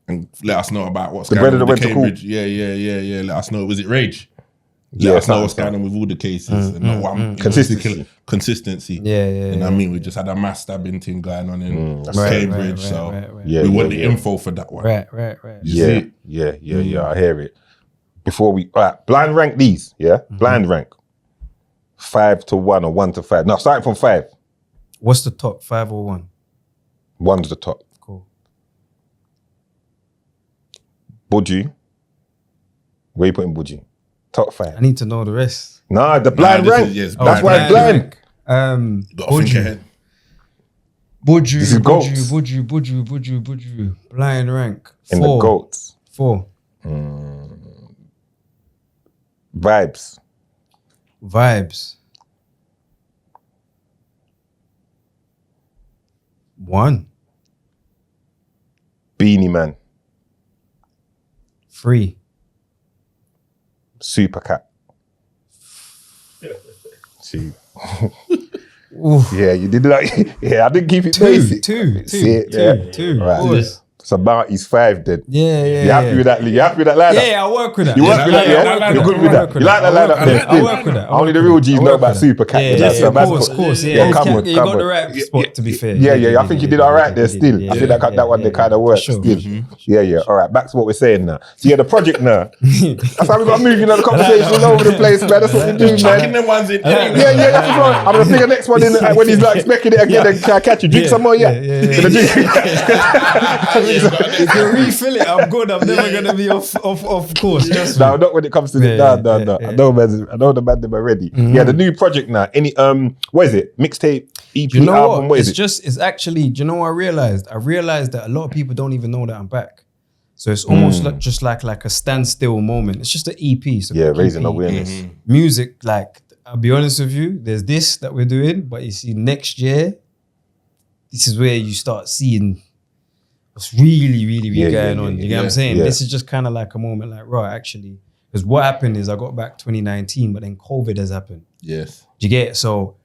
and let us know about what's going on with the Cambridge. Yeah. Let us know. Was it Rage? Let us know what's going on with all the cases and not one consistency. Yeah. And I mean, we just had a mass stabbing thing going on in Cambridge, we want the info for that one. Right. Yeah. I hear it. Before we blind rank these, blind rank 5 to 1 or 1 to 5. No, starting from 5. What's the top, 5 or 1? 1's the top. Cool. Budgie. Where you putting Budgie? Top 5. I need to know the rest. Nah, the blind rank. That's why it's blind. Budgie. This is goats. Budgie. Blind rank. 4. In the goats. 4. Vibes. Vibes. 1. Beanie Man. 3. Super Cat. See. Oof. Yeah, you did that. Yeah, I didn't keep it basic. Two. See it? Yeah. Two. Right. Of course. So about is 5 then. Yeah. You happy with that? You happy with that lineup? Yeah, I work with that. You work with that, yeah? You're good with that. You like that lineup then? I work with that. Only the real G's know about Super Cat. Yeah, of course. Yeah, come on. You got the right spot, to be fair. Yeah. I think you did all right there still. I think that one kind of worked still. Yeah. All right, back to what we're saying now. So yeah, the project now. That's how we got moving on the conversation all over the place, man. That's what we do, man. Chucking them ones in. Yeah, that's what I'm gonna think the next one in when he's like expecting it again and can I catch you? Drink some more, yeah. If you refill it, I'm good. I'm never gonna be off course. Just no, not when it comes to the no. I know the man them already. Yeah, the new project now. Any what is it? Mixtape, EP, you know album? What is it? It's actually. Do you know what I realized? I realized that a lot of people don't even know that I'm back. So it's almost just like a standstill moment. It's just an EP. So raising awareness. Music, like I'll be honest with you. There's this that we're doing, but you see, next year, this is where you start seeing what's really going on. You get what I'm saying? This is just kind of like a moment like, right, actually. Because what happened is I got back 2019, but then COVID has happened. Yes. Do you get it? So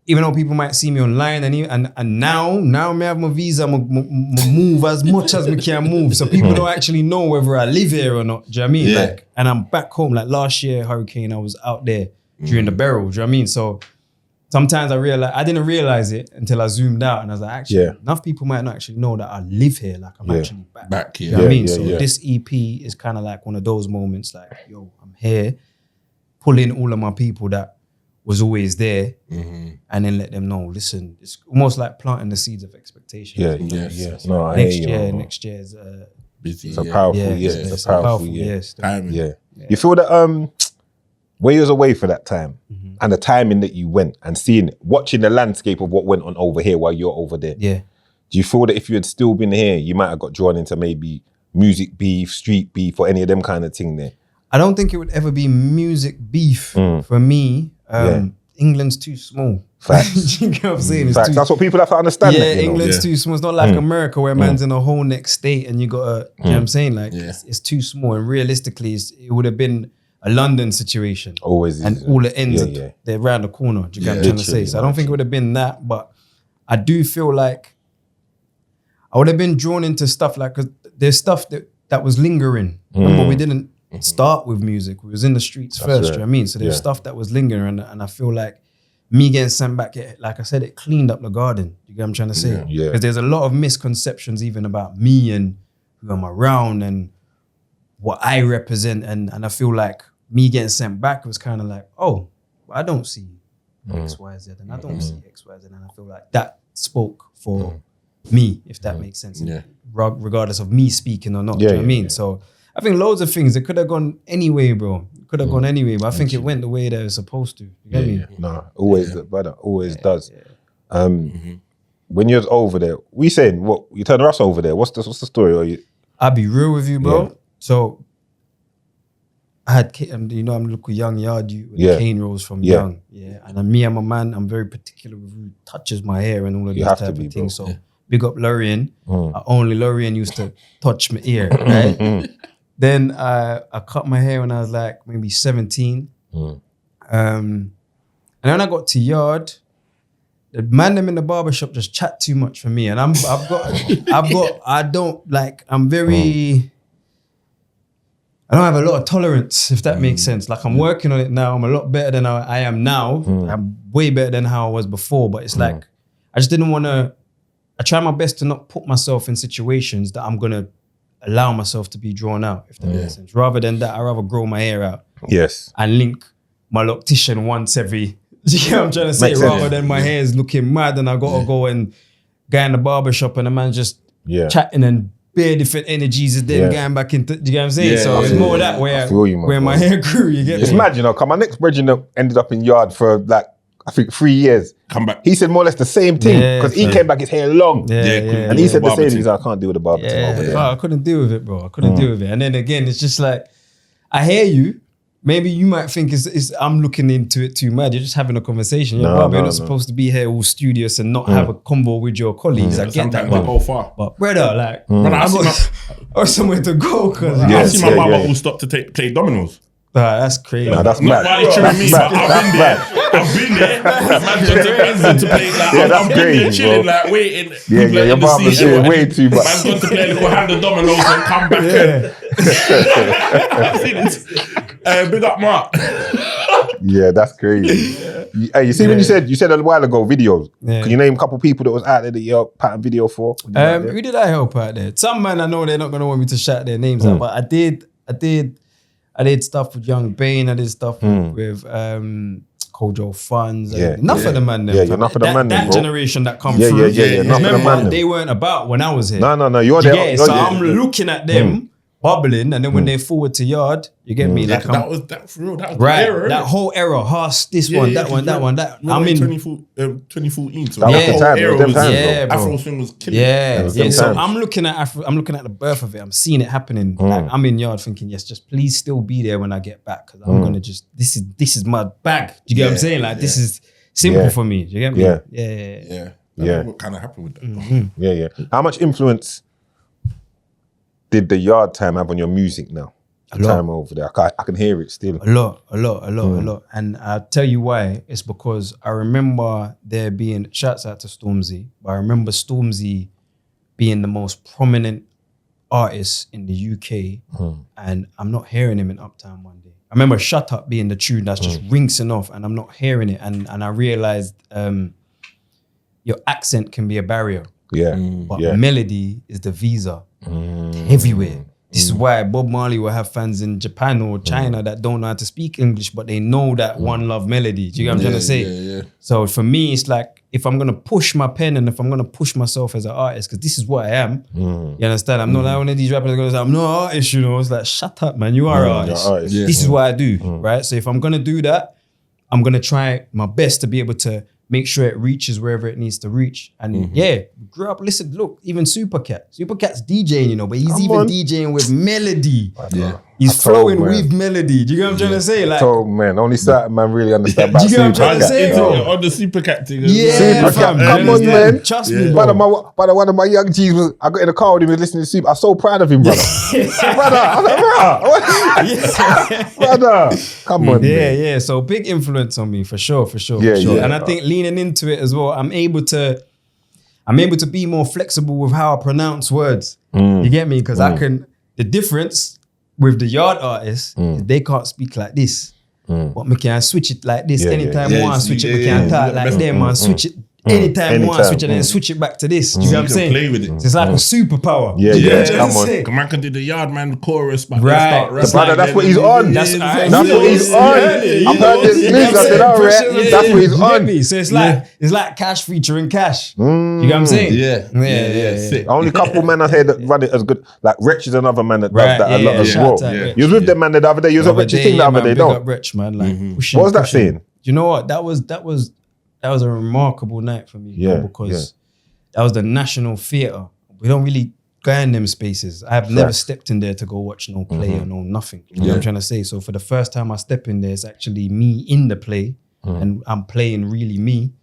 even though people might see me online and now me have my visa, I move as much as we can move. So people don't actually know whether I live here or not. Do you know what I mean? Yeah. Like, and I'm back home. Like last year, hurricane, I was out there during the barrel. Do you know what I mean? So sometimes I didn't realize it until I zoomed out and I was like, actually, enough people might not actually know that I live here. Like I'm actually back. You know what I mean? So this EP is kind of like one of those moments like, yo, I'm here, pull in all of my people that was always there and then let them know, listen, it's almost like planting the seeds of expectation. Yes. No, Next year is busy. It's a powerful it's a powerful year. You feel that where you was away for that time and the timing that you went and watching the landscape of what went on over here while you're over there. Yeah. Do you feel that if you had still been here, you might have got drawn into maybe music beef, street beef, or any of them kind of thing there? I don't think it would ever be music beef for me. England's too small. Facts. You know what I'm saying? Facts. That's what people have to understand. Yeah, England's too small. It's not like America where man's in a whole next state and you got to, you know what I'm saying? Like it's too small. And realistically, it would have been a London situation. Always. And all the ends, they're around the corner. Do you get what I'm trying to say? So I don't think it would have been that, but I do feel like I would have been drawn into stuff like, because there's stuff that was lingering. Remember, we didn't start with music. We was in the streets first, do you know what I mean? So there's stuff that was lingering and I feel like me getting sent back, like I said, it cleaned up the garden. You get what I'm trying to say? Because there's a lot of misconceptions even about me and who I'm around and what I represent. And I feel like me getting sent back was kind of like, oh, I don't see X, Y, Z and I don't see X, Y, Z. And I feel like that spoke for me, if that makes sense. Regardless of me speaking or not, do you know what I mean? So I think loads of things, it could have gone anyway, bro. Could have gone anyway, but I think it went the way that it was supposed to. You get me? No, always, brother, always does. When you was over there, we saying, what, you turned us over there, what's the story? Or you? I'll be real with you, bro. So I had, you know, I'm a little young yard you with the cane rolls from young. And me, I'm a man, I'm very particular with who touches my hair and all of these type of things. So big up Lorraine. Only Lorraine used to touch my ear, right? Then I cut my hair when I was like maybe 17. And then when I got to yard, the man them in the barbershop just chat too much for me. And I'm very, I don't have a lot of tolerance, if that makes sense. Like I'm working on it now. I'm a lot better than I am now. I'm way better than how I was before. But it's like, I just didn't want to, I try my best to not put myself in situations that I'm going to allow myself to be drawn out, if that makes sense. Rather than that, I'd rather grow my hair out. Yes. And link my loctician once every, you know what I'm trying to say? Rather than my hair is looking mad and I got to go and go in the barbershop and the man just chatting and bare different energies and then going back into, you get what I'm saying? So it's more that where my hair grew, you get It's mad, you know, because my next brethren ended up in yard for like, I think 3 years. Come back. He said more or less the same thing because he came back, his hair long. And he said the same thing. He's like, I can't deal with the barber thing over there. I couldn't deal with it, bro. I couldn't deal with it. And then again, it's just like, I hear you, maybe you might think I'm looking into it too mad. You're just having a conversation. You're not supposed to be here all studious and not have a convo with your colleagues. I get that. Sometimes go far. But brother, like, I got somewhere to go. Cause I see my mama will stop to play dominoes. That's crazy. Nah, that's mad. I've been there. Man's gone to play. Like, that's crazy, chilling, like waiting. Your mama's doing way too much. Man's gone to play a little hand of dominoes and come back. Big up, Mark. Yeah, that's crazy. Hey, you see when you said a while ago videos. Can you name a couple people that was out there that you're pattern video for? Who did I help out there? Some man I know they're not gonna want me to shout their names out, but I did stuff with Young Bane. I did stuff with Kojo Funds. Enough of the man them. Yeah, enough of the man them, that bro. generation that come through. Yeah. Enough of the man them. They weren't about when I was here. No. You're there. So I'm looking at them bubbling, and then when they forward to yard, you get me? Like that was for real. That was right, the era, that whole era, Haas, this one, that one. I mean, 2014. So that was the time. Era was, bro. Afro swing was killing. Yeah. So I'm looking at the birth of it. I'm seeing it happening. Like, I'm in yard thinking, yes, just please still be there when I get back, because I'm gonna just this is my bag. Do you get what I'm saying? Like this is simple for me. Do you get me? Yeah. What kind of happened with that? Yeah. How much influence did the yard time have on your music now? The time over there. I can hear it still. A lot. And I'll tell you why. It's because I remember there being, shouts out to Stormzy, but I remember Stormzy being the most prominent artist in the UK, and I'm not hearing him in Uptown one day. I remember Shut Up being the tune that's just rinsing off, and I'm not hearing it. And I realized your accent can be a barrier. But melody is the visa everywhere. This is why Bob Marley will have fans in Japan or China that don't know how to speak English, but they know that one love melody. Do you get what I'm trying to say? Yeah. So for me, it's like, if I'm going to push my pen and if I'm going to push myself as an artist, because this is what I am, you understand? I'm not like one of these rappers going to say, I'm not an artist, you know? It's like, shut up, man. You are an artist. This is what I do, right? So if I'm going to do that, I'm going to try my best to be able to make sure it reaches wherever it needs to reach. And grew up, listen, look, even Supercat's DJing, you know, but he's DJing with melody. He's flowing with melody. Do you get what I'm trying to say? Like, man, only certain man really understand about Supercat. Do you get what I'm trying to say? On the Supercat thing. Supercat, come on, man. Trust me, bro. One of my young G's, I got in the car with him, was listening to Super. I'm so proud of him, brother. Brother, come on, man. Yeah. So big influence on me, for sure. And I think leaning into it as well, I'm able to be more flexible with how I pronounce words. You get me? Because the difference with the yard artists, they can't speak like this. But me can switch it like this. Anytime I want to switch it, me can talk like them and switch it. Anytime I want to switch it and then switch it back to this. Do you get what I'm saying? Play with it. So it's like a superpower. Come on. Come on, can do the yard man chorus, but right. That's what he's on. That's what he's on. I heard this news. I said, all right, that's what he's on. So it's like Cashh featuring Cashh. You get what I'm saying? Yeah. Sick. Only couple men I heard that run it as good. Like Wretch is another man that does that a lot as well. You was with them man the other day. You was at Wretch's thing the other day, no? Big up Wretch, man. Like what was that saying? You know what? That was a remarkable night for me, because that was the National Theatre. We don't really go in them spaces. I've never stepped in there to go watch no play or no nothing. You know what I'm trying to say? So for the first time I step in there, it's actually me in the play, and I'm playing really me,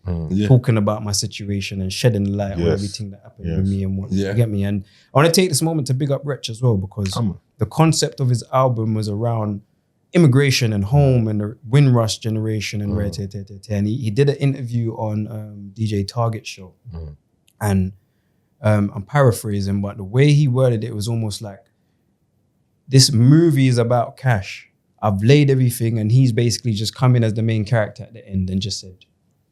talking about my situation and shedding light on everything that happened with me and what you get me. And I want to take this moment to big up Wretch as well, because the concept of his album was around immigration and home and the Windrush generation and and he did an interview on DJ Target show, and I'm paraphrasing, but the way he worded it was almost like, this movie is about Cashh. I've laid everything, and he's basically just come in as the main character at the end and just said,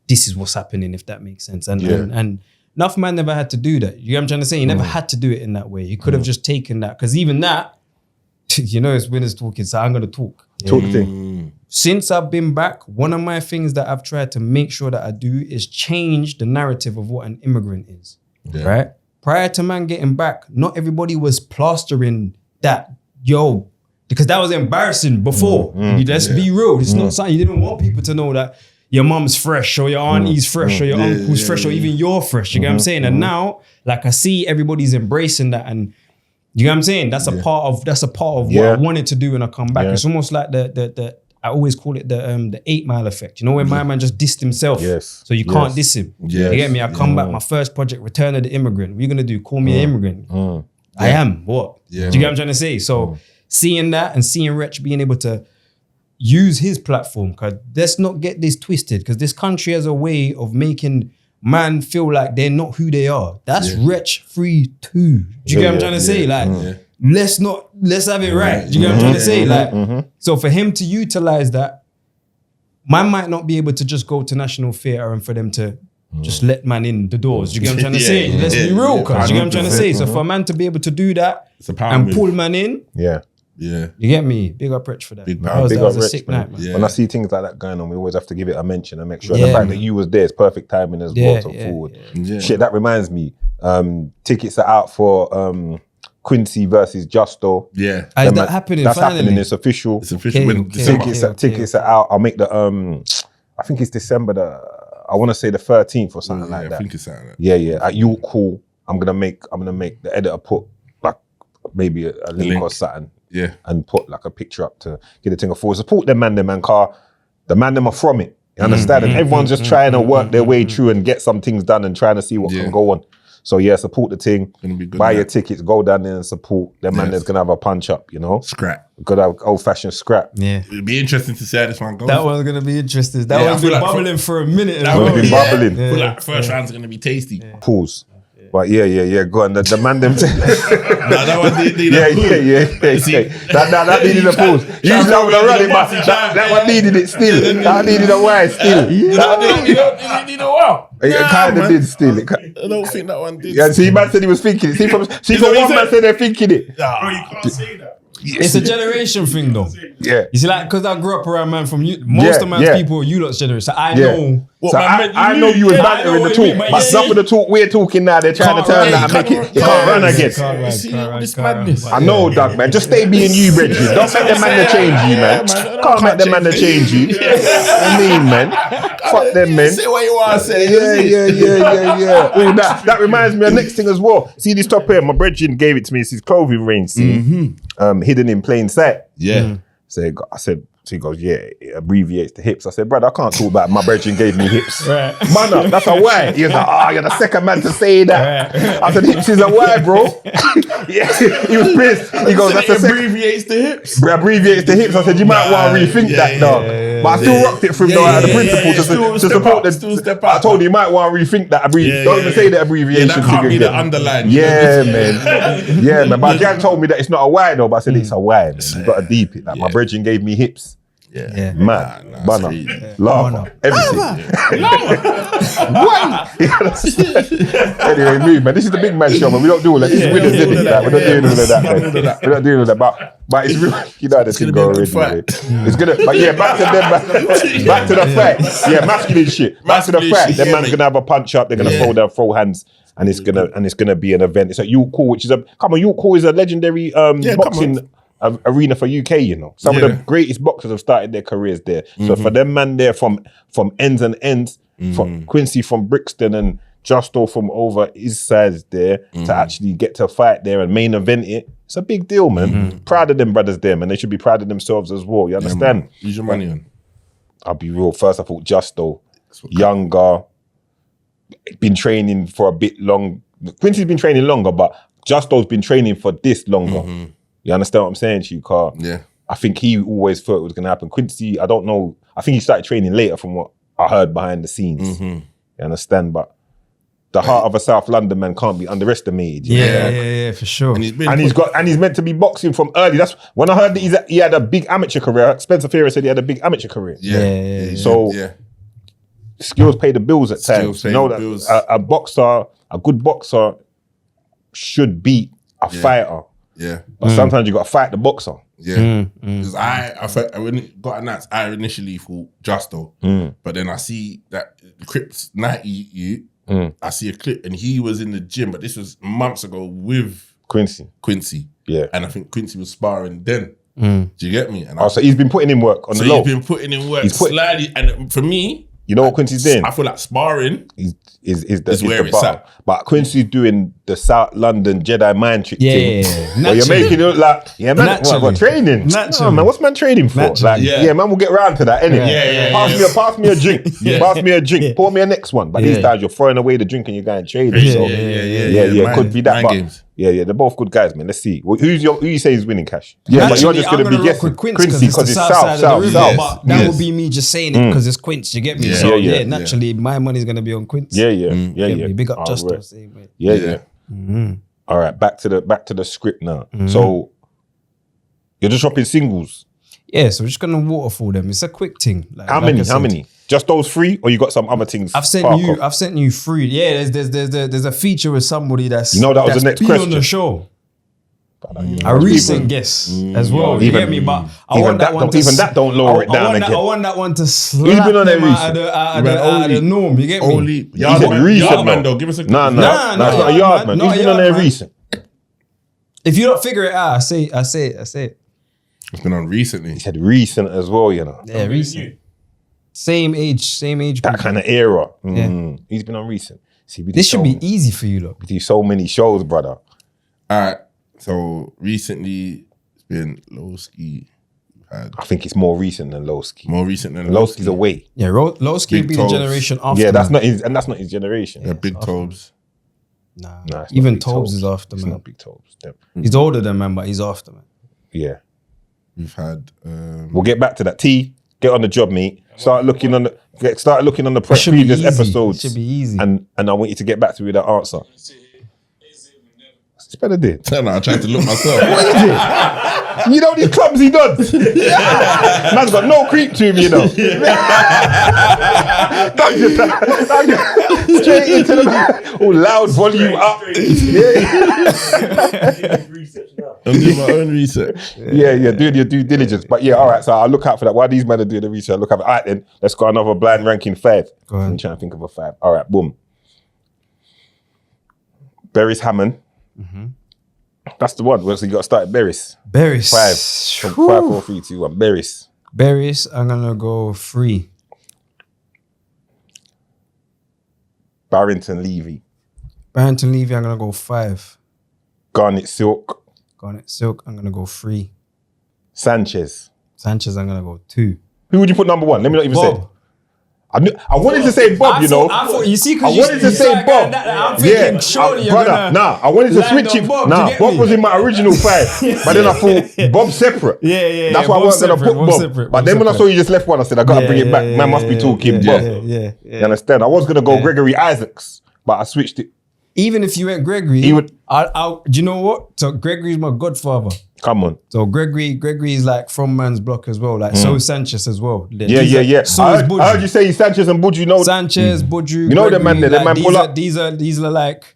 this is what's happening, if that makes sense. And enough man never had to do that. You know what I'm trying to say? He never had to do it in that way. He could have just taken that, because even that, you know, it's Winners talking, so I'm going to talk. Talk thing. Since I've been back, one of my things that I've tried to make sure that I do is change the narrative of what an immigrant is, right? Prior to man getting back, not everybody was plastering that, because that was embarrassing before. Let's be real. It's not something, you didn't want people to know that your mom's fresh or your auntie's fresh or your uncle's fresh or even you're fresh. You get what I'm saying? And now, like, I see everybody's embracing that, and You know what I'm saying? That's a part of what I wanted to do when I come back. It's almost like the I always call it the 8 Mile effect. You know, when my man just dissed himself. Yes. So you can't diss him. You get me? I come back, my first project, Return of the Immigrant. What are you gonna do? Call me an immigrant. I am. What? Do you get what I'm trying to say? So seeing that and seeing Wretch being able to use his platform, because let's not get this twisted, because this country has a way of making man feel like they're not who they are. That's Wretch free too. Do you get what I'm trying to say? Like, let's have it right. Do you get what I'm trying to say? Like, so for him to utilize that, man might not be able to just go to National Theatre and for them to just let man in the doors. Do you get what I'm trying to say? Let's be real, cuz. Do you get what I'm trying to say? So for a man to be able to do that and pull man in, you get me? Big up Rich for that. Big that was up a Rich, sick man. night, man. When I see things like that going on, we always have to give it a mention and make sure the fact that you was there is perfect timing as well to forward. Shit, that reminds me. Tickets are out for Quincy versus Justo. Is that happening? That's finally? happening. It's official. It's official. Tickets are out. I'll make the I think it's December I want to say the 13th or something like that. I think it's like that. Yeah. At York Hall, I'm gonna make the editor put like maybe a link or something. Yeah. And put like a picture up to get the thing forward. Support them man car. The man them are from it. You understand? And everyone's just trying to work their way through and get some things done and trying to see what can go on. So support the thing. Buy your tickets, go down there and support. Them man there's gonna have a punch up, you know? Scrap. Gotta have old-fashioned scrap. Yeah. It'd be interesting to see how this one goes. That one's gonna be interesting. That one's been bubbling for a minute. That one's been bubbling. I feel like first round's gonna be tasty. Pause. But go on. The man them. That one did need That needed a pause. Usually I would have run it, but that one needed it still. That needed a while still. You need a while. It kind of did still. I don't think that one did. Yeah, see, man said he was thinking it. See, from one man said they're thinking it. Bro, you can't say that. It's a generation thing though. Yeah. You see, like, because I grew up around man from you, most of man's people, you lot's generation. So I know. So I know you was banter in the talk, but some of the talk we're talking now, they're trying to turn that and make it. You can't run again. This madness. I know, Doug, man. Just stay being you, Reggie. Don't make them man to change you, man. Can't make them man to change you. I mean, man. Fuck them, man. Say what you want to say. Yeah. Oh, that reminds me of next thing as well. See this top here? My brethren gave it to me. It's his clothing range. See, hidden in plain sight. Yeah. So I said. So he goes, it abbreviates the hips. I said, brother, I can't talk about it. My brethren gave me hips. Right. Man up, that's a why. He was like, you're the second man to say that. Right. I said, hips is a why, bro. He was pissed. He goes, that's a abbreviates the hips. Abbreviates the hips. I said, you might want to rethink that, dog. But I still rocked it from the principle to support the. I told you might want to rethink that. Don't even say the abbreviation. That can't be the underline. Yeah, man. Yeah, man. But Jan told me that it's not a why, though. But I said, it's a why, man. You got to deep it. Like, my brethren gave me hips. Yeah. Man, banner, lava, everything. Anyway, move, man. This is the big man show, man. We don't do all that. This is winners, isn't it? We're not doing all of that, man. We're not doing all of that. But it's real. You know how this can go already. It's gonna. But back to them. Back to the fight. Yeah, masculine shit. Back to the fight. Them man's gonna have a punch up. They're gonna throw hands. And it's gonna be an event. It's at York Hall, which is York Hall is a legendary boxing arena for UK, you know. Some of the greatest boxers have started their careers there. So for them man there from ends and ends, from Quincy from Brixton and Justo from over his sides there to actually get to fight there and main event it, it's a big deal, man. Proud of them brothers there, man. They should be proud of themselves as well. You understand? Use your money on. I'll be real. First I thought Justo, younger, been training for a bit long. Quincy's been training longer, but Justo's been training for this longer. You understand what I'm saying, Chica? Yeah. I think he always thought it was going to happen. Quincy, I don't know. I think he started training later from what I heard behind the scenes. You understand? But the heart of a South London man can't be underestimated. Yeah, for sure. And he's meant to be boxing from early. That's when I heard that he had a big amateur career. Spencer Ferry said he had a big amateur career. So skills pay the bills at times. You know that a boxer, a good boxer, should beat a fighter. Yeah. But sometimes you got to fight the boxer. Yeah. Because when it got announced, I initially thought Justo. But then I see that Crips 90 I see a clip and he was in the gym, but this was months ago with Quincy. Yeah. And I think Quincy was sparring then. Do you get me? And so he's been putting in work on the low. He's been putting in work slightly. And for me, You know what Quincy's doing? I feel like sparring is where the it's bar. at. But Quincy's doing the South London Jedi mind trick thing. Yeah. Where you're making it look like, yeah, man, what training? No, man, what's man training for? Like, man, we'll get round to that, innit? Pass me a drink. Pass me a drink. Pour me a next one. But these times you're throwing away the drink and you're going trading. So yeah, could be that. But yeah, they're both good guys, man. Let's see. Who you say is winning, Cash? Yeah, but you're just going to be guessing Quincy because it's south. But that would be me just saying it because it's Quincy. You get me? So yeah, naturally, my money's going to be on Quincy. Yeah. Big up Justo. Yeah. All right, back to the script now. So you're just dropping singles. Yeah, so we're just gonna waterfall them. It's a quick thing. Like, How many? Just those 3, or you got some other things? I've sent you 3. Yeah, there's a feature with somebody that's that was the next been question on the show. A recent guest as well. You get me? But I want that one. Even that don't lower it down again. I want that one to slap them out of the norm. You get me? Only Yardman though. Give us a no, it's not a Yardman. He's been on there recent. If you don't figure it out, I say it. It's been on recently. He said recent as well, you know. Yeah, recent. Same age group. That kind of era. He's been on recent. See, this should be easy for you, look. We do so many shows, brother. All right. So recently, it's been Lowski. I think it's more recent than Lowski. More recent than Lowski's away. Yeah, Lowski would be the generation after. Yeah, that's not his generation. Yeah, Big Tobes. Nah, even Tobes is after, man. It's not Big Tobes. He's older than man, but he's after, man. Yeah. We've had. We'll get back to that. T, get on the job, mate. Start looking on the previous episodes. It should be easy. And I want you to get back to me with that answer. It's better did. No, I tried to look myself. What is it? You know these clumsy duds. Man's got no creep to him, you know. Straight into the loud volume up. I'm doing my own research. Yeah, doing your due diligence. But yeah, all right, so I'll look out for that. While these men are doing the research, I'll look out for that. All right, then, let's go another blind ranking 5. Go ahead. I'm trying to think of a 5. All right, boom. Berry's Hammond. That's the one. So you got to start at Berry's. 5. 5, 4, 3, 2, 1. Berry's. Berry's, I'm going to go 3. Barrington Levy. I'm going to go 5. Garnet Silk. I'm going to go 3. Sanchez, I'm going to go 2. Who would you put number 1? Let me not even Bob. say. I wanted to say Bob, I thought, you see, because I wanted to say Bob. I'm thinking, surely you're brother, I wanted to switch it. Bob was in my original 5. But then I thought, Bob's separate. Yeah. That's why I wasn't going to put Bob. But then when I saw you just left one, I said, I got to bring it back. Man must be talking Bob. Yeah. You understand? I was going to go Gregory Isaacs, but I switched it. Even if you went Gregory, do you know what? So Gregory's my godfather. Come on. So Gregory is like from man's block as well. Like so is Sanchez as well. Yeah. So I is Budju. heard you say Sanchez and Budju. You know Sanchez, Budju. You know them man there. Them man pull up. These are like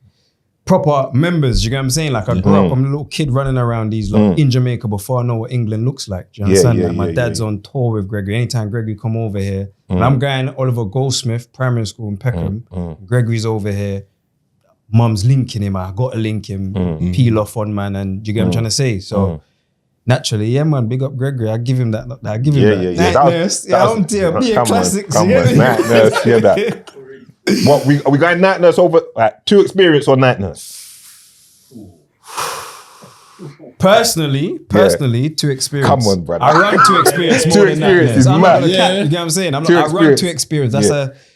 proper members. You get what I'm saying? Like I grew up. I'm a little kid running around these lot in Jamaica before I know what England looks like. Do you understand? Like my dad's on tour with Gregory. Anytime Gregory come over here, and I'm going Oliver Goldsmith Primary School in Peckham. Gregory's over here. Mum's linking him. I got to link him. Peel off on man, and you get what I'm trying to say. So naturally, yeah, man. Big up Gregory. I give him that. I give him that. Yeah. Night Nurse. Be a classics. Come on, Night Nurse. Hear that? What are we going Night Nurse over? Like, 2 experience or Night Nurse? Personally, 2 experience. Come on, brother. I run 2 experience more than that. Experience is I'm mad. not gonna cap, you get what I'm saying? I run 2 experience. That's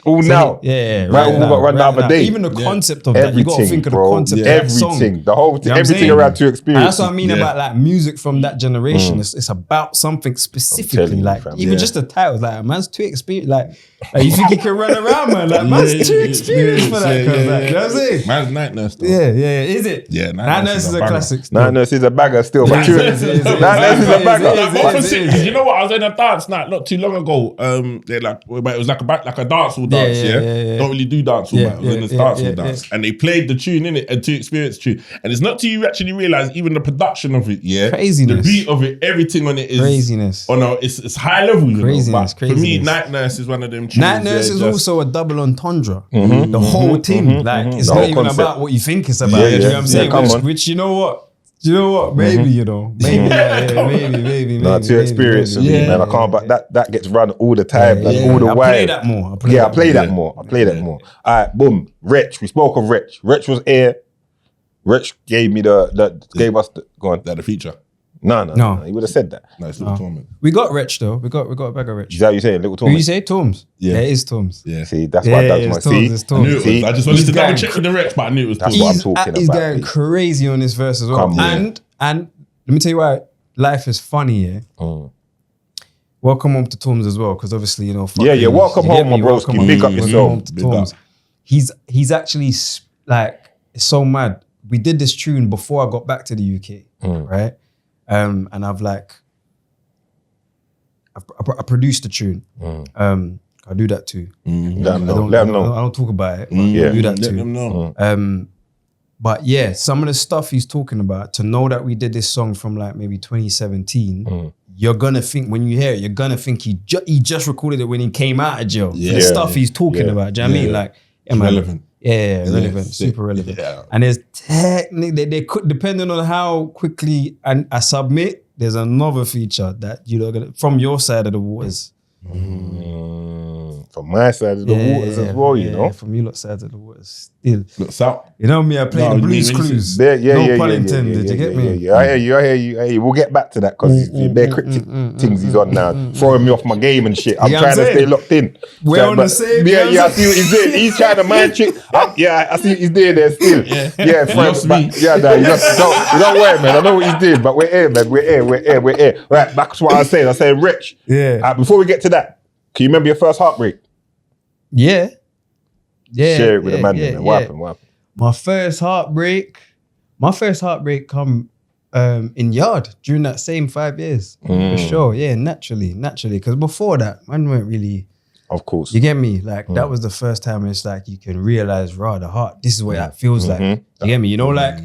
all now. Yeah. Right, all got run the other day. Even the concept of that, you got to think of the concept of that song. Everything, the whole thing, everything around 2 experience. And that's what I mean about like music from that generation. It's about something specifically. Like even just the titles, like man's 2 experience. Like you think you can run around, man? Like man's 2 experience for that. You know what I'm saying? Man's Night Nurse though. Yeah. Is it? Yeah, Night Nurse is a classic. Night Nurse is a bagger still, but Night Nurse is a bagger. You know what? I was in a dance night not too long ago. It was like a dancehall dance. Yeah. Don't really do dancehall, but I was in this dancehall dance, and they played the tune in it, a 2 experience tune, and it's not till you actually realize even the production of it, craziness, the beat of it, everything on it is craziness. Oh no, it's high level, you know. But craziness. for me, Night Nurse is one of them tunes. Night Nurse is also a double entendre. The whole thing, like it's not even about what you think it's about. You know what I'm saying? Which you know what? Do you know what? Maybe, you know. Maybe, maybe. No, too experienced for me, man. I can't, but that gets run all the time, like all the while. I play that more. I play that more. All right, boom. Wretch. We spoke of Wretch. Wretch was air. Wretch gave me gave us the, go on. That the feature? No. He would have said that. No, it's Little Torment. We got Wretch though. We got a bag of Wretch. Is that what you saying? Little Torment? Who you say? Toms. Yeah, it is Toms. Yeah. See, that's why I done my Toms. I knew it was. I just wanted to double check with the Wretch, but I knew it was That's Toms. what I'm talking about. He's going crazy on this verse as well. And let me tell you why life is funny, yeah. Welcome home to Toms as well, because obviously, you know. Yeah, welcome home, my broski. Big up yourself. Toms. He's actually like, it's so mad. We did this tune before I got back to the UK, right? And I've like, I produced the tune. I do that too. Let them know. I don't talk about it. But Yeah. I do that Let too. them know. But yeah, some of the stuff he's talking about, to know that we did this song from like maybe 2017, you're gonna think, when you hear it, you're gonna think he just recorded it when he came out of jail. Yeah. The stuff he's talking about, do you know what I mean? Like, relevant. Yeah, relevant, super relevant. Yeah. And there's technically, they could, depending on how quickly I submit, there's another feature that, you know, from your side of the waters. From my side of the waters as well, you know. From your side of the waters. Still. Look, so, You know me, I play the Blues Clues. No pun intended, you get me? Yeah, I hear you. We'll get back to that because they're cryptic things he's on now, throwing me off my game and shit. I'm trying to stay locked in. We're on the same. Yeah, I see what he's doing. He's trying to mind trick. I see what he's doing there still. Yeah, friends. Yeah, no, you don't worry, man. I know what he's doing, but we're here, man. We're here. Right, back to what I was saying. I was saying Rich. Yeah. Before we get to that, can you remember your first heartbreak? Yeah. Share it with the man. What happened? My first heartbreak come in yard during that same 5 years. For sure. Yeah, naturally. Because before that, man weren't really. Of course. You get me? Like that was the first time it's like you can realize, raw, the heart, this is what that feels like. You get me? You know, like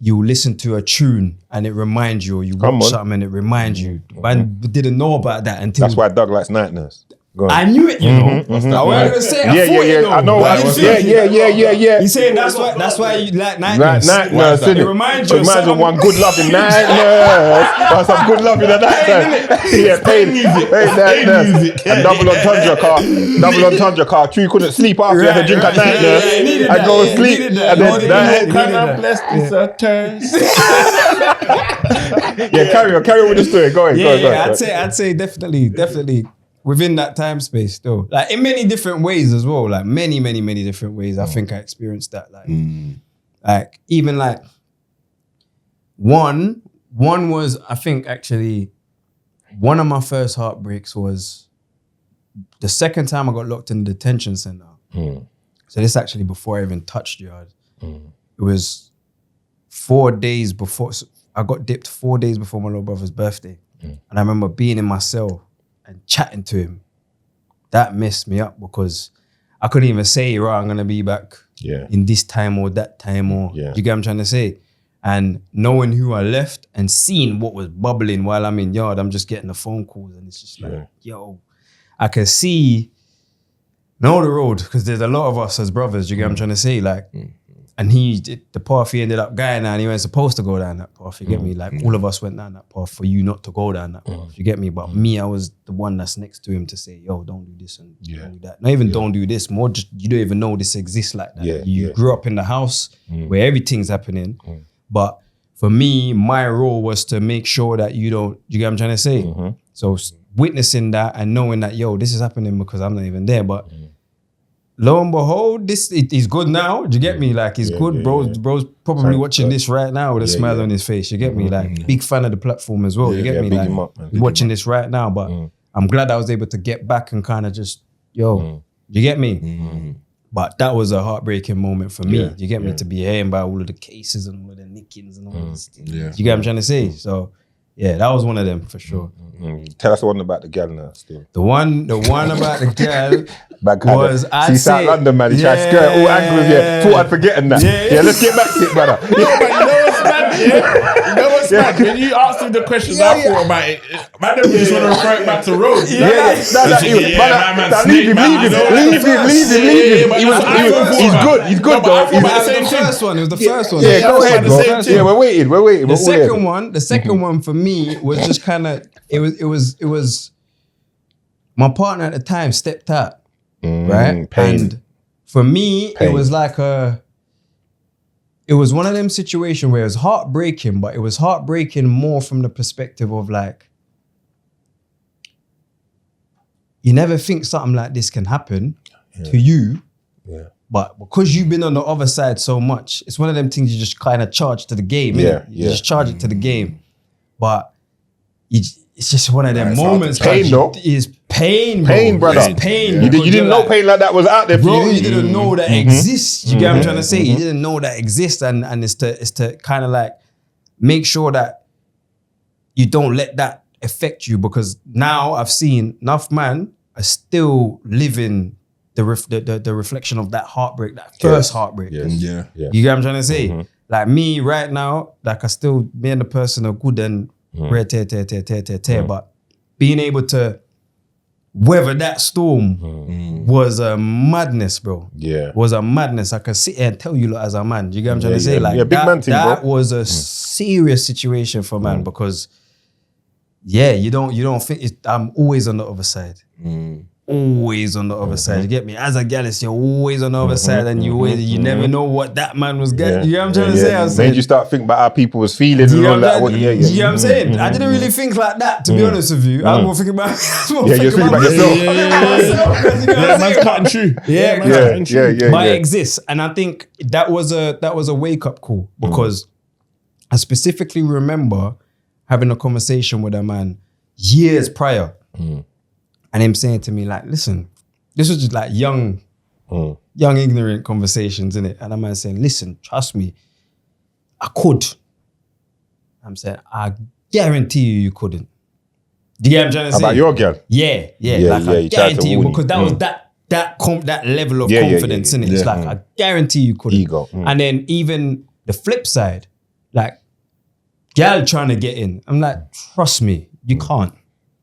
you listen to a tune and it reminds you, or you watch something and it reminds you. Man didn't know about that until. That's why Doug likes Night Nurse. I knew it, you know. I wasn't gonna say. I know. Yeah. He's saying that's why you like Night Nurse. Night Nurse. It reminds you of one good loving Night Nurse. Some good loving at that time. Yeah, pain music. Night Nurse. And double entendre car. True couldn't sleep after you had to drink a Night Nurse. I go to sleep and then can I bless this turns? Yeah, carry on with the story. Go ahead. I'd say definitely. Within that time space, though, like in many different ways as well, like many different ways. I think I experienced that, like even like one was, I think actually one of my first heartbreaks was the second time I got locked in the detention center. So this actually before I even touched yard. It was 4 days before. I got dipped 4 days before my little brother's birthday, and I remember being in my cell and chatting to him. That messed me up because I couldn't even say, right, I'm gonna be back in this time or that time, or you get what I'm trying to say? And knowing who I left and seeing what was bubbling while I'm in yard, I'm just getting the phone calls and it's just like, yo, I can see, know the road, because there's a lot of us as brothers, you get what I'm trying to say? Like, and the path he ended up going down, he wasn't supposed to go down that path, you get me? Like all of us went down that path for you not to go down that path, you get me? But me, I was the one that's next to him to say, yo, don't do this and don't do that. Not even don't do this, more just, you don't even know this exists like that. You grew up in the house where everything's happening. But for me, my role was to make sure that you don't, you get what I'm trying to say? So witnessing that and knowing that, yo, this is happening because I'm not even there. But lo and behold, he's good now. Do you get me? Like he's good. Bro's probably watching this right now with a smile on his face. You get me? Like big fan of the platform as well. You get me? Like watching this right now. But I'm glad I was able to get back and kind of just, you get me? But that was a heartbreaking moment for me. You get me? To be hearing about all of the cases and all of the nickings and all this. You get what I'm trying to say? So yeah, that was one of them for sure. Tell us the one about the girl now still. The one about the girl was, I'd say, South London, man. He tried to skirt all angles, Thought I'd forgotten that. Yeah, let's get back to it, brother. mad? You know what's mad? When you asked him the questions, I thought about it. Man, them just want to refer it back to Rome. Leave him. He's good though. It was the first one. Yeah, go ahead, bro. Yeah, we're waiting. The second one for me was just kind of, it was my partner at the time stepped out, right? Pain. And for me, it was like it was one of them situations where it was heartbreaking, but it was heartbreaking more from the perspective of like, you never think something like this can happen to you, but because you've been on the other side so much, it's one of them things you just kind of charge to the game. You just charge it to the game, but it's just one of them moments. Pain, though. It's pain, bro. Pain, brother. It's pain. You didn't know pain like that was out there for bro, you. you didn't know that exists. You get what I'm trying to say? You didn't know that exists, and it's to kind of like make sure that you don't let that affect you, because now I've seen enough man are still living the reflection of that heartbreak, that first heartbreak. Yeah. You get what I'm trying to say? Like me right now, like I still, me and the person are good and tear, but being able to weather that storm was a madness, bro. Yeah. Was a madness. I can sit here and tell you as a man. You get what I'm trying to say? Like big man thing, that bro. was a serious situation for man, because you don't think I'm always on the other side. Always on the other side. You get me? As a gallus, you're always on the other side, and you never know what that man was getting. You get what I'm trying to say? Made you start thinking about how people was feeling and all that. You get what I'm saying? I didn't really think like that, to be honest with you. I was more thinking about you're thinking about yourself. Man's cutting true. But it exists. And I think that was a wake-up call, because I specifically remember having a conversation with a man years prior. And him saying to me, like, listen, this was just like young ignorant conversations, innit? And a man saying, listen, trust me, I could. I'm saying, I guarantee you couldn't. Do you get what I'm trying to say? About your girl? Yeah. Like, I guarantee you, because that was that level of confidence, innit? It's like, I guarantee you couldn't. Ego. And then even the flip side, like, gal trying to get in. I'm like, trust me, you can't.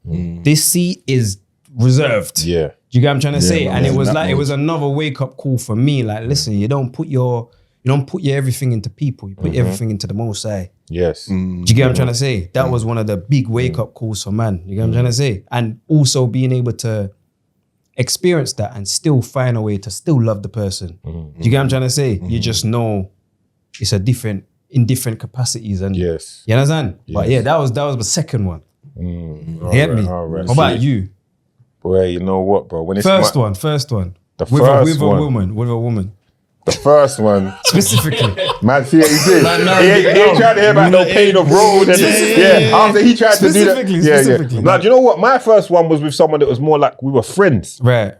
This seat is reserved. Yeah. You get what I'm trying to say? And it was like, it was another wake up call for me. Like, listen, you don't put your everything into people. You put everything into the Most High. Yes. Do you get what I'm trying to say? That was one of the big wake up calls for man. You get what I'm trying to say? And also being able to experience that and still find a way to still love the person. Do you get what I'm trying to say? You just know it's in different capacities. And you understand? Yes. But that was the second one. You get me? What about you? Boy, you know what, bro? When it's first one. The with first a one. With a woman. The first one. Specifically. Man, see what he did? He ain't trying to hear about no pain of road. After he tried to do that. Specifically. Now, do you know what? My first one was with someone that was more like we were friends. Right.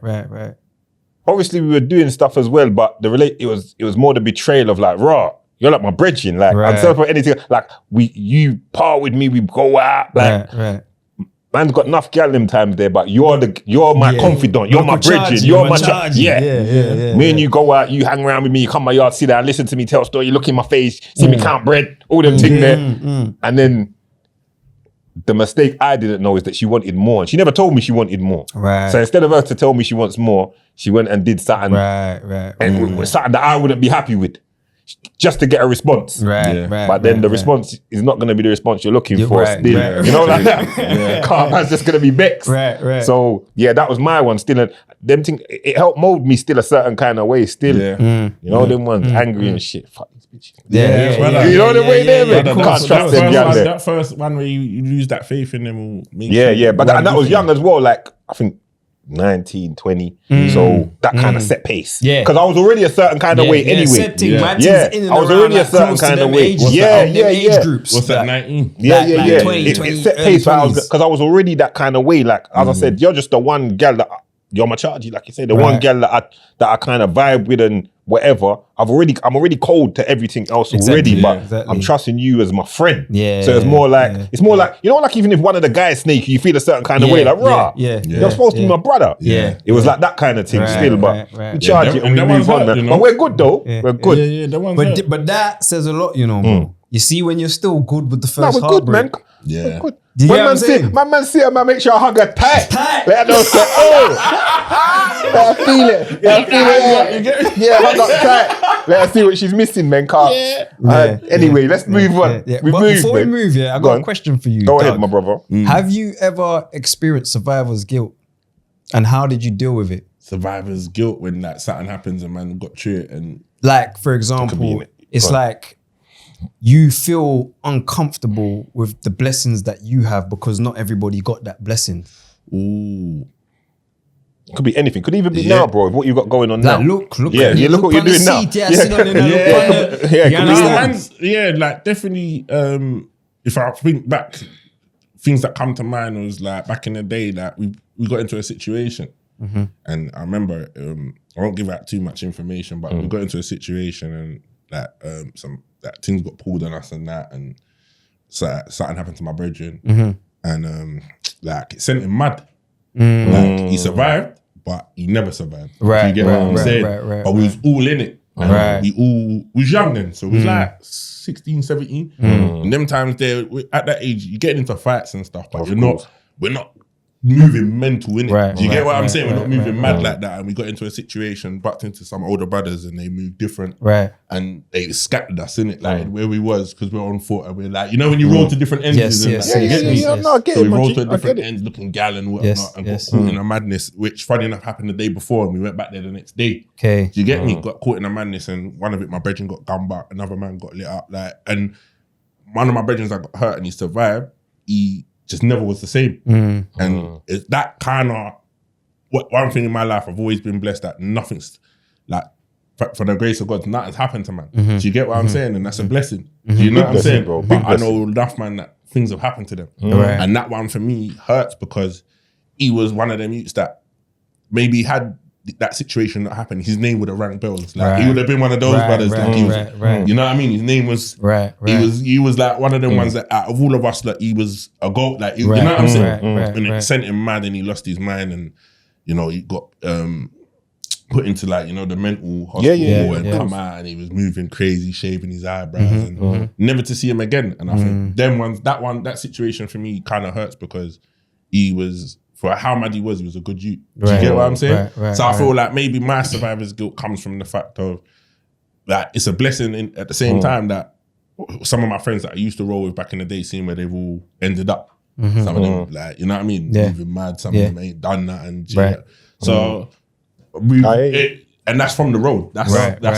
Obviously, we were doing stuff as well, but it was more the betrayal of like, raw. You're like my brethren, like instead of anything, like you part with me, we go out, like man's got enough gal them times there, but you're my confidant, you're my brethren, you're my charge. Me and you go out, you hang around with me, you come my yard, sit down, listen to me tell a story, you look in my face, see me count bread, all them thing there, and then the mistake I didn't know is that she wanted more, and she never told me she wanted more. Right. So instead of her to tell me she wants more, she went and did something, and something that I wouldn't be happy with, just to get a response. But then the response is not going to be the response you're looking for still. You know, like that. Man's just going to be vexed. So that was my one still. And them thing, it helped mold me still a certain kind of way still. You know, them ones angry and shit. Fuck these bitches. You know the way they can't trust them. That first one where you lose that faith in them will make but that was young as well. Like, I think 19, 20. So that kind of set pace. Because I was already a certain kind of way anyway. I was already a certain kind of way. Age groups. What's that, 19? It set pace because I was already that kind of way. Like, as I said, you're just the one gal that you're my charge, like you say, the one gal that I kind of vibe with and whatever. I'm already cold to everything else already, but I'm trusting you as my friend. So it's more like you know, like even if one of the guys snake you, feel a certain kind of way, like you're supposed to be my brother. It was like that kind of thing still, but we charge it and we move on. But we're good though. We're good. But that says a lot, you know, bro. You see, when you're still good with the first we're good, man. Yeah. We're good. Do you When get what I'm man saying? my man see her, man, make sure I hug her tight. Let her know, say, let her feel it. Let her feel it. Yeah, hug up tight. Let her see what she's missing, man. Anyway, let's move on. But before we move, I got a question for you. Go Doug. ahead, my brother. Have you ever experienced survivor's guilt? And how did you deal with it? Survivor's guilt when like something happens and man got through it and like, for example, it's like you feel uncomfortable with the blessings that you have because not everybody got that blessing. Ooh. Could be anything. Could even be now, bro. What you got going on now? Look what you're doing now. Yeah, like definitely. If I think back, things that come to mind was like back in the day that we got into a situation, and I remember I won't give out too much information, but we got into a situation and that some things got pulled on us and that, and so something happened to my brethren, and like it sent him mad. Like he survived, but he never survived. Right, you get what I'm saying? But we was all in it. And we was young then, so it was like 16, 17. And them times there, at that age, you're getting into fights and stuff, but we're not moving mental in it. Do you get what I'm saying? We're not moving mad like that. And we got into a situation, bucked into some older brothers, and they moved different. And they scattered us in it, like where we was, because we're on foot, and we're like, you know, when you roll to different ends, you get me? So we rolled to different ends, looking gal and whatnot, and got caught in a madness, which funny enough happened the day before, and we went back there the next day. Do you get me? Got caught in a madness, and one of it, my brethren got gunned back, another man got lit up, like, and one of my brethren that got hurt and he survived, he just never was the same. And it's that kind of, one thing in my life, I've always been blessed that nothing's, like, for the grace of God, nothing's happened to man. Do you get what I'm saying? And that's a blessing. Do you know what I'm saying? Bro. But I know enough, man, that things have happened to them. And that one for me hurts because he was one of them youths that maybe had that situation that happened, his name would have rang bells. Like he would have been one of those brothers that he was, you know what I mean? His name was, he was like one of them ones that out of all of us, that he was a goat, like, you know what I'm saying? And it sent him mad and he lost his mind and, you know, he got put into like, you know, the mental hospital and come out and he was moving crazy, shaving his eyebrows and never to see him again. And I think that situation for me kind of hurts because he was, for how mad he was a good youth. Do you get what I'm saying? So I feel like maybe my survivor's guilt comes from the fact of that it's a blessing at the same time that some of my friends that I used to roll with back in the day, seeing where they've all ended up. Some of them, like, you know what I mean? Moving mad, some of them ain't done that. And so, and that's from the road. That's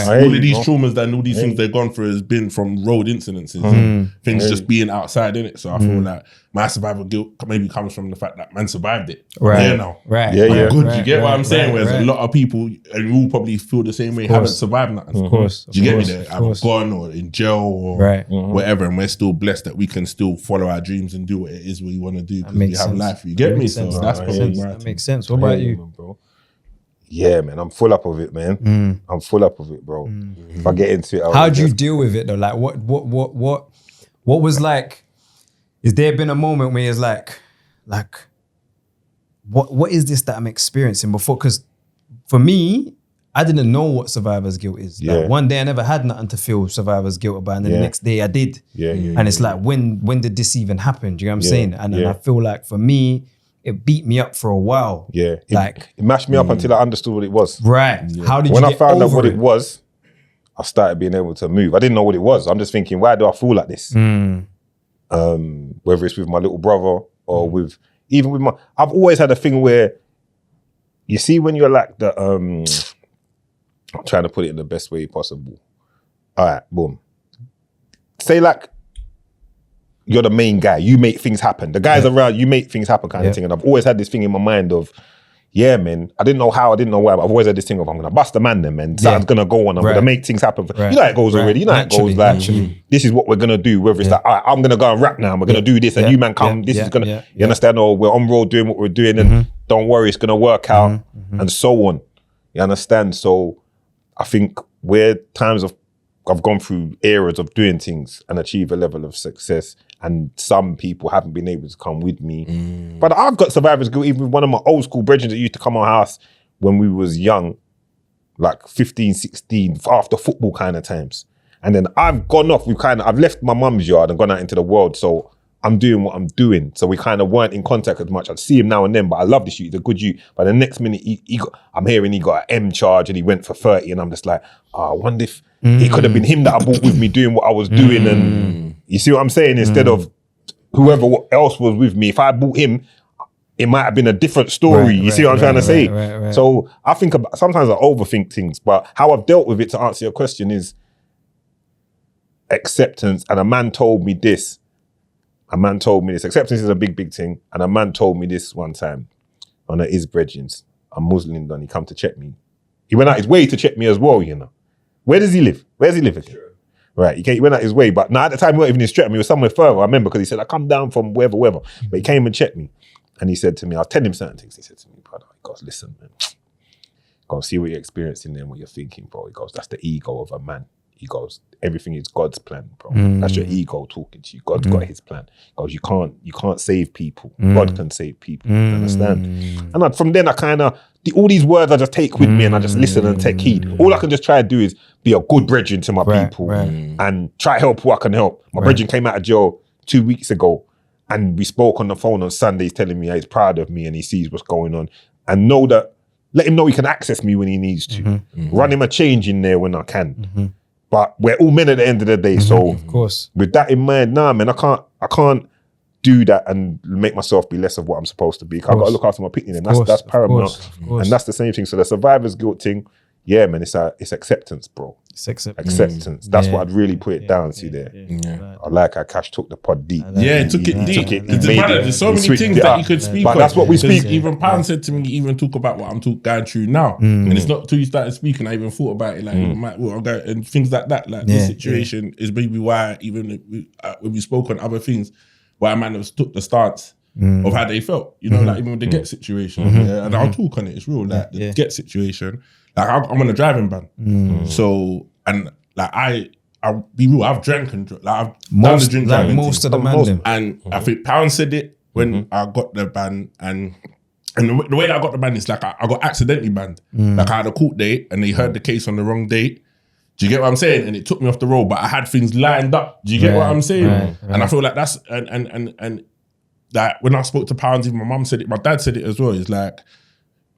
all of these traumas and all these things they've gone through has been from road incidences. Things just being outside in it. So I feel like my survival guilt maybe comes from the fact that man survived it. Good. You get what I'm saying? Whereas a lot of people, and you all probably feel the same way, haven't survived nothing. Of course. Do you get me? They're either gone or in jail or whatever, and we're still blessed that we can still follow our dreams and do what it is we want to do because we have life. You get me? So that's probably that makes sense. What about you, bro? Yeah, man, I'm full up of it, man. I'm full up of it, bro. If I get into it, how'd you deal with it though? Like, what was like? Is there been a moment where it's like, what is this that I'm experiencing before? Because for me, I didn't know what survivor's guilt is. Like, one day I never had nothing to feel survivor's guilt about, and then the next day I did. And it's like, when did this even happen? Do you know what I'm saying? And I feel like for me, it beat me up for a while. It mashed me up until I understood what it was. How did you when I found out what it was, I started being able to move. I didn't know what it was. I'm just thinking, why do I feel like this? Whether it's with my little brother or even with I've always had a thing where, you see when you're like the, I'm trying to put it in the best way possible. All right, boom. Say like, you're the main guy, you make things happen. The guys around, you make things happen kind of thing. And I've always had this thing in my mind of, yeah, man, I didn't know how, I didn't know why, but I've always had this thing of, I'm gonna bust a man then, man. Something's gonna go on, I'm gonna make things happen. You know how it goes already, you know how it goes, like, this is what we're gonna do, whether it's like, all right, I'm gonna go and rap now, we're gonna do this, and you man come, this is gonna, you understand, or we're on road doing what we're doing, and don't worry, it's gonna work out, and so on. You understand? So I think where times I've gone through eras of doing things and achieve a level of success, and some people haven't been able to come with me. But I've got survivor's guilt, even with one of my old school brethren that used to come to our house when we was young, like 15, 16, after football kind of times. And then I've gone off, I've left my mum's yard and gone out into the world. So I'm doing what I'm doing. So we kind of weren't in contact as much. I'd see him now and then, but I love this youth. He's a good youth. But the next minute, I'm hearing he got an M charge and he went for 30. And I'm just like, I wonder if it could have been him that I brought with me doing what I was doing. And you see what I'm saying? Instead of whoever else was with me, if I brought him, it might have been a different story. You see what I'm trying to say? Right. So I think sometimes I overthink things, but how I've dealt with it, to answer your question, is acceptance. And a man told me this. Acceptance is a big thing. And a man told me this one time on his brethrens. I'm Muslim, and he come to check me. He went out his way to check me as well, you know. Where does he live? Where does he live again? Sure. Right, he went out his way. But now at the time, he wasn't even in Streatham. He was somewhere further, I remember, because he said, I come down from wherever. But he came and checked me. And he said to me, I was telling him certain things. He said to me, brother, he goes, listen, man. Go see what you're experiencing there and what you're thinking, bro. He goes, that's the ego of a man. He goes, everything is God's plan, bro. That's your ego talking to you. God's got his plan. He goes, you can't save people. God can save people. You understand? And from then I kind of, all these words I just take with me and I just listen and take heed. All I can just try to do is be a good brethren to my people and try to help who I can help. My brethren came out of jail 2 weeks ago and we spoke on the phone on Sundays telling me he's proud of me and he sees what's going on. And let him know he can access me when he needs to. Run him a change in there when I can. But we're all men at the end of the day. So of course, with that in mind, nah, man, I can't do that and make myself be less of what I'm supposed to be. I've got to look after my picnic, and that's paramount. And that's the same thing. So the survivor's guilt thing, yeah, man, it's acceptance, bro. It's acceptance. That's what I'd really put it down to there. I like how Cashh took the pod deep. It took it deep. There's so many things that you could speak on. But that's what we speak. Even Pound said to me, even talk about what I'm going through now. And it's not until you started speaking, I even thought about it, like, and things like that. Like this situation is maybe why, even when we spoke on other things, why man has took the stance of how they felt. You know, like even with the Get situation. And I'll talk on it, it's real. Like the Get situation. Like I'm on a driving ban, so and like I'll be real. I've drank and like I've done the drink driving most of the man. And I think Pound said it when I got the ban, and the way that I got the ban is like I got accidentally banned. Like I had a court date and they heard the case on the wrong date. Do you get what I'm saying? And it took me off the road, but I had things lined up. Do you get what I'm saying? And I feel like that's and that when I spoke to Pounds, even my mum said it, my dad said it as well. It's like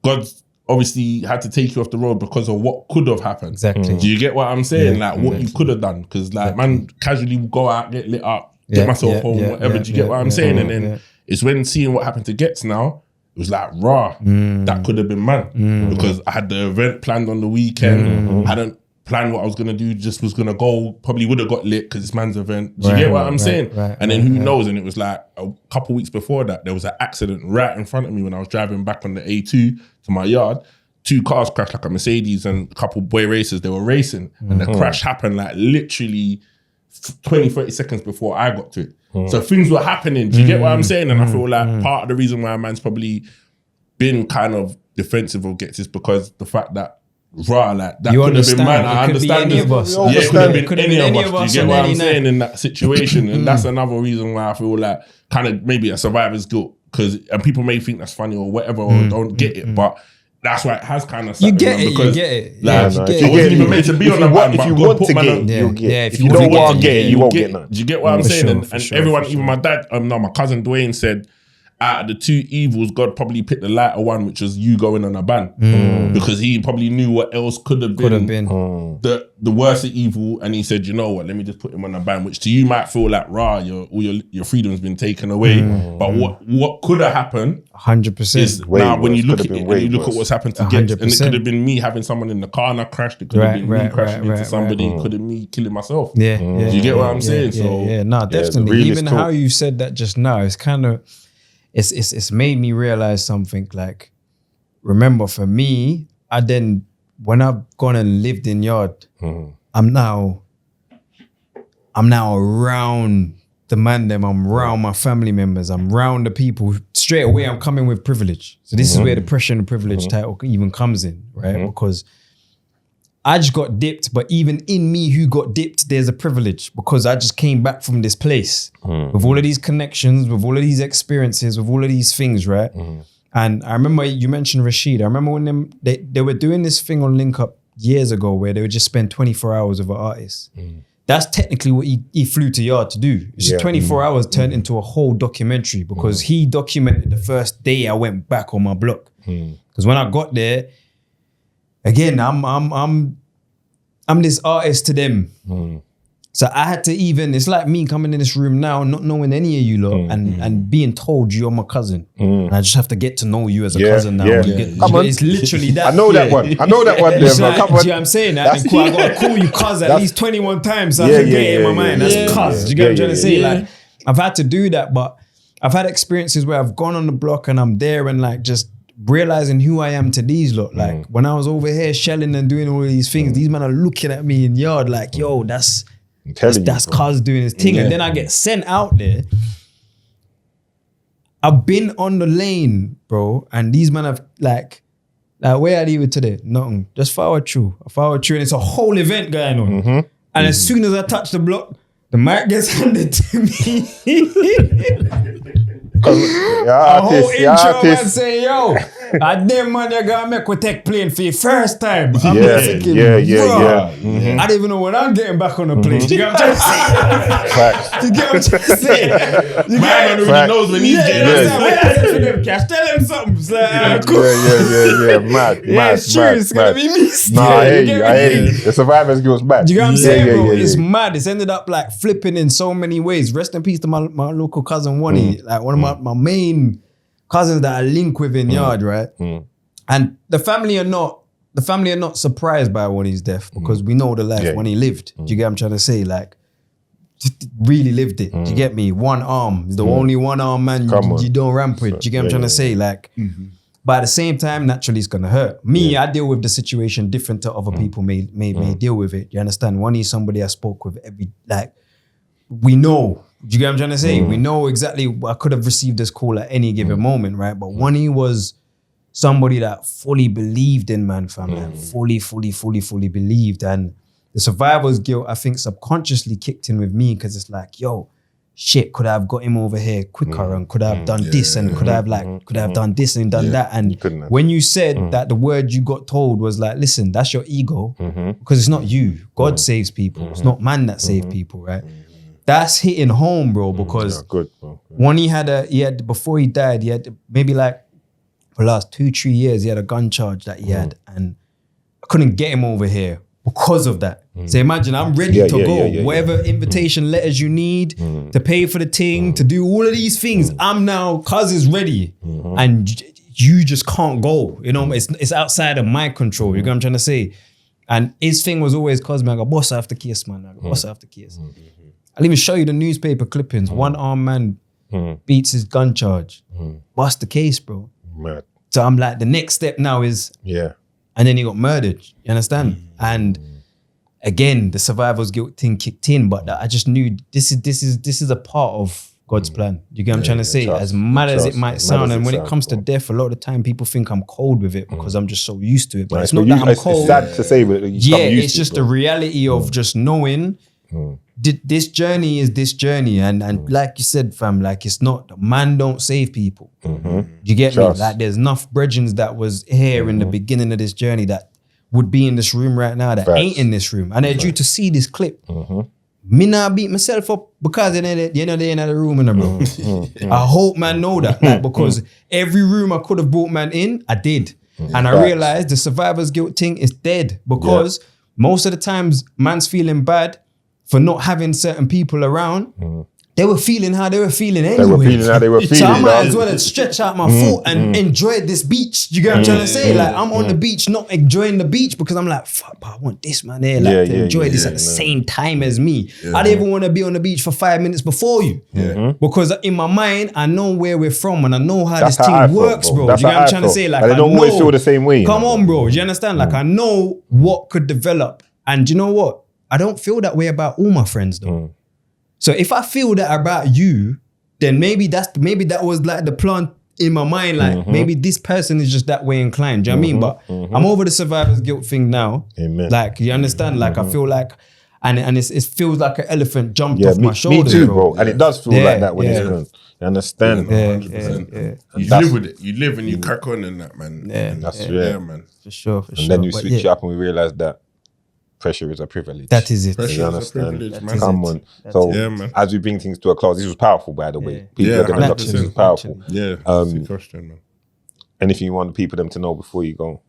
God's obviously had to take you off the road because of what could have happened. Exactly. Do you get what I'm saying? Like what you could have done. Because like man casually would go out, get lit up, get myself home, whatever. Do you get what I'm saying? And then it's when seeing what happened to Gets now, it was like raw. That could have been man. Because I had the event planned on the weekend. Hadn't planned what I was gonna do, just was gonna go, probably would have got lit because it's man's event. Do you get what I'm saying? And then who knows? And it was like a couple weeks before that, there was an accident right in front of me when I was driving back on the A2 to my yard. 2 cars crashed, like a Mercedes and a couple boy racers, they were racing. And the crash happened like literally 20, 30 seconds before I got to it. So things were happening, do you get what I'm saying? And I feel like part of the reason why a man's probably been kind of defensive of Gets is because the fact that like that could have been man. I understand any of us. Yeah, it could have been any of us. Do you get what I'm saying in that situation? And that's another reason why I feel like kind of maybe a survivor's guilt, and people may think that's funny or whatever or don't get it, but that's why it has kind of you get it. You get it. Like, I wasn't even meant to be on the ban, if you want to get it, you'll get it. If you don't want to get it, you won't get none. Do you get what I'm saying? And everyone, even my dad, my cousin Dwayne said, out of the 2 evils, God probably picked the lighter one, which was you going on a ban. Because he probably knew what else could have been the worst of evil. And he said, you know what, let me just put him on a ban, which to you might feel like, all your freedom's been taken away. But what could have happened 100% is now when you look at it and you look at what's happened to Get, and it could have been me having someone in the car and I crashed. It could have been me crashing into somebody. It could have been me killing myself. Do you get what I'm saying? No, definitely. Even how you said that just now, it's kind of, it's made me realize something. Like, remember for me, when I've gone and lived in yard, I'm now around the man them, I'm around my family members, I'm around the people. Straight away, I'm coming with privilege. So this is where the pressure and privilege title even comes in, right? Because I just got dipped, but even in me who got dipped, there's a privilege because I just came back from this place with all of these connections, with all of these experiences, with all of these things, right? And I remember you mentioned Rashid. I remember when they were doing this thing on Link Up years ago where they would just spend 24 hours with an artist. that's technically what he flew to yard to do. It's just 24 hours turned into a whole documentary because he documented the first day I went back on my block. Because when I got there, again, I'm this artist to them. So I had to it's like me coming in this room now, not knowing any of you lot and being told you're my cousin. And I just have to get to know you as a cousin now. Come on. It's literally that. I know that one. I know that one. It's like, do you know what I'm saying? I got to call you cuz at least 21 times so I can get it in my mind. That's cuz. Do you get what I'm trying to say? Like, I've had to do that, but I've had experiences where I've gone on the block and I'm there and like just realizing who I am to these lot. Like when I was over here shelling and doing all of these things, these men are looking at me in yard like, yo, that's cuz doing his thing. And then I get sent out there. I've been on the lane, bro, and these men have like where are they with today? Nothing. Just follow through. I follow through and it's a whole event going on. And as soon as I touch the block, the mic gets handed to me. A whole intro man say, yo, I damn man, you're gonna make we take plane for your first time. I'm thinking, I don't even know when I'm getting back on the plane. You get what I'm trying to say? You get what I'm trying to say? Man already knows when he's getting on. Cashh, tell him something. It's like, cool. Mad. It's true, it's gonna be missed. Nah, I hear you. The survivors goes back. You get what I'm saying, bro? It's mad. It's ended up like flipping in so many ways. Rest in peace to my local cousin Wani, like one of my main cousins that I link with in yard, right? And the family are not surprised by Wani's death because we know the life Wani lived. Do you get what I'm trying to say? Like, just really lived it. Do you get me? One arm. He's the only one arm man you don't ramp with. Do you get what I'm trying to say? Like, but at the same time, naturally it's gonna hurt. Me, I deal with the situation different to other people may deal with it. You understand? Wani's somebody I spoke with we know. Do you get what I'm trying to say? We know exactly, I could have received this call at any given moment, right? But Wani was somebody that fully believed in man, fam, man. Fully believed. And the survivor's guilt, I think, subconsciously kicked in with me because it's like, yo, shit, could I have got him over here quicker and could I have done this and could I have done this and done that? And when you said that the word you got told was like, listen, that's your ego because it's not you. God saves people. It's not man that saves people, right? That's hitting home, bro, because when he had before he died, he had maybe like for the last 2-3 years, he had a gun charge that he had and I couldn't get him over here because of that. So imagine I'm ready to go. Whatever invitation letters you need to pay for the thing, to do all of these things, I'm now, cuz is ready. And you just can't go. You know, it's outside of my control. You know what I'm trying to say? And his thing was always, cuz man, I got boss after case, man. I got boss after case. I'll even show you the newspaper clippings. One armed man beats his gun charge. Bust the case, bro. Mad. So I'm like, the next step now is, and then he got murdered. You understand? And again, the survivor's guilt thing kicked in, but I just knew this is a part of God's plan. You get what I'm trying to say? As mad as it might sound, and when it comes to death, a lot of the time people think I'm cold with it because I'm just so used to it. But it's not that I'm cold. It's sad to say, but it's just the reality of just knowing this journey is this journey, and like you said, fam, like it's not, man don't save people. You get me? Like there's enough brethren that was here in the beginning of this journey that would be in this room right now that ain't in this room, and they're due to see this clip. Me not beat myself up because they're in the room, bro. I hope man know that, like, because every room I could have brought man in, I did, and I realized the survivor's guilt thing is dead because most of the times man's feeling bad for not having certain people around. They were feeling how they were feeling anyway. They were feeling how they were feeling. So I might as well stretch out my foot and enjoy this beach. You get what I'm trying to say? Like I'm on the beach, not enjoying the beach because I'm like, fuck, but I want this man here, like to enjoy this at the same time as me. I don't even want to be on the beach for 5 minutes before you. Because in my mind, I know where we're from and I know how this thing works, bro. You get what I'm trying to say? Like I don't always feel the same way. Come on, bro. Do you understand? Like I know what could develop. And you know what? I don't feel that way about all my friends though. So if I feel that about you, then maybe that was like the plan in my mind. Like maybe this person is just that way inclined. Do you know what I mean? But I'm over the survivor's guilt thing now. Amen. Like you understand? Like I feel like, and it feels like an elephant jumped off my shoulders. Me too, bro. And it does feel like that when it's done. You understand? 100%. You live with it. You live and you crack on in that, man. Yeah, that's man. For sure. And then you switch up and we realize that pressure is a privilege. That is it. Pressure You is a understand? privilege, man. Come on. So man. as we bring things to a close, this was powerful, by the way. People Yeah, are going to look, this was powerful. Yeah, sick question, man. Anything you want people them to know before you go?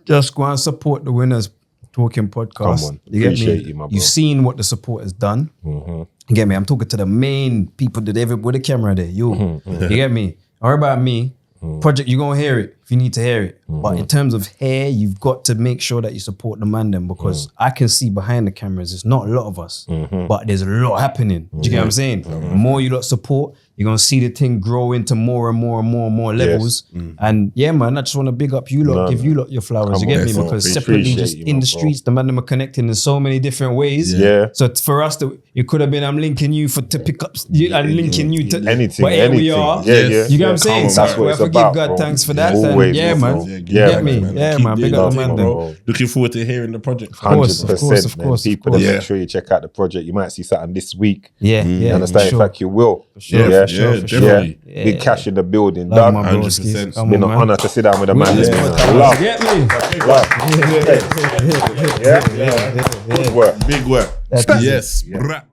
Just go and support the Winners Talking podcast. Come on. You get Appreciate me? you, my bro. You've seen what the support has done. You get me? I'm talking to the main people that ever with the camera there. You get me? Don't worry about me. Project, you're going to hear it if you need to hear it. But in terms of hair, you've got to make sure that you support the man then, because I can see behind the cameras, it's not a lot of us, but there's a lot happening. Do you get what I'm saying? The more you lot support, you're going to see the thing grow into more and more and more and more levels. And yeah, man, I just want to big up you lot, give you lot your flowers. You get me? Because separately, just in the streets, the man them are connecting in so many different ways. So for us, it could have been, I'm linking you to pick up, I'm linking you to anything. But here we are. You get what I'm saying? That's what I it's forgive about, God bro. thanks for that. Always, And yeah, bro. man. Yeah, You get me? man. Yeah, Keep man. Big doing up the that, man bro. then. Looking forward to hearing the project. 100%, man. People, of course. make sure you check out the project. You might see something this week. Yeah, You understand? sure. In fact, you will. sure, Yeah, for sure, for sure. definitely. Big Cashh in the building. Love Dog. my 100%. broskies. Come Been on, an man. honor to sit down with a man. Winners Love. podcast. Love. Get me? Love. Good work. Big work. That's Yes. Bruh.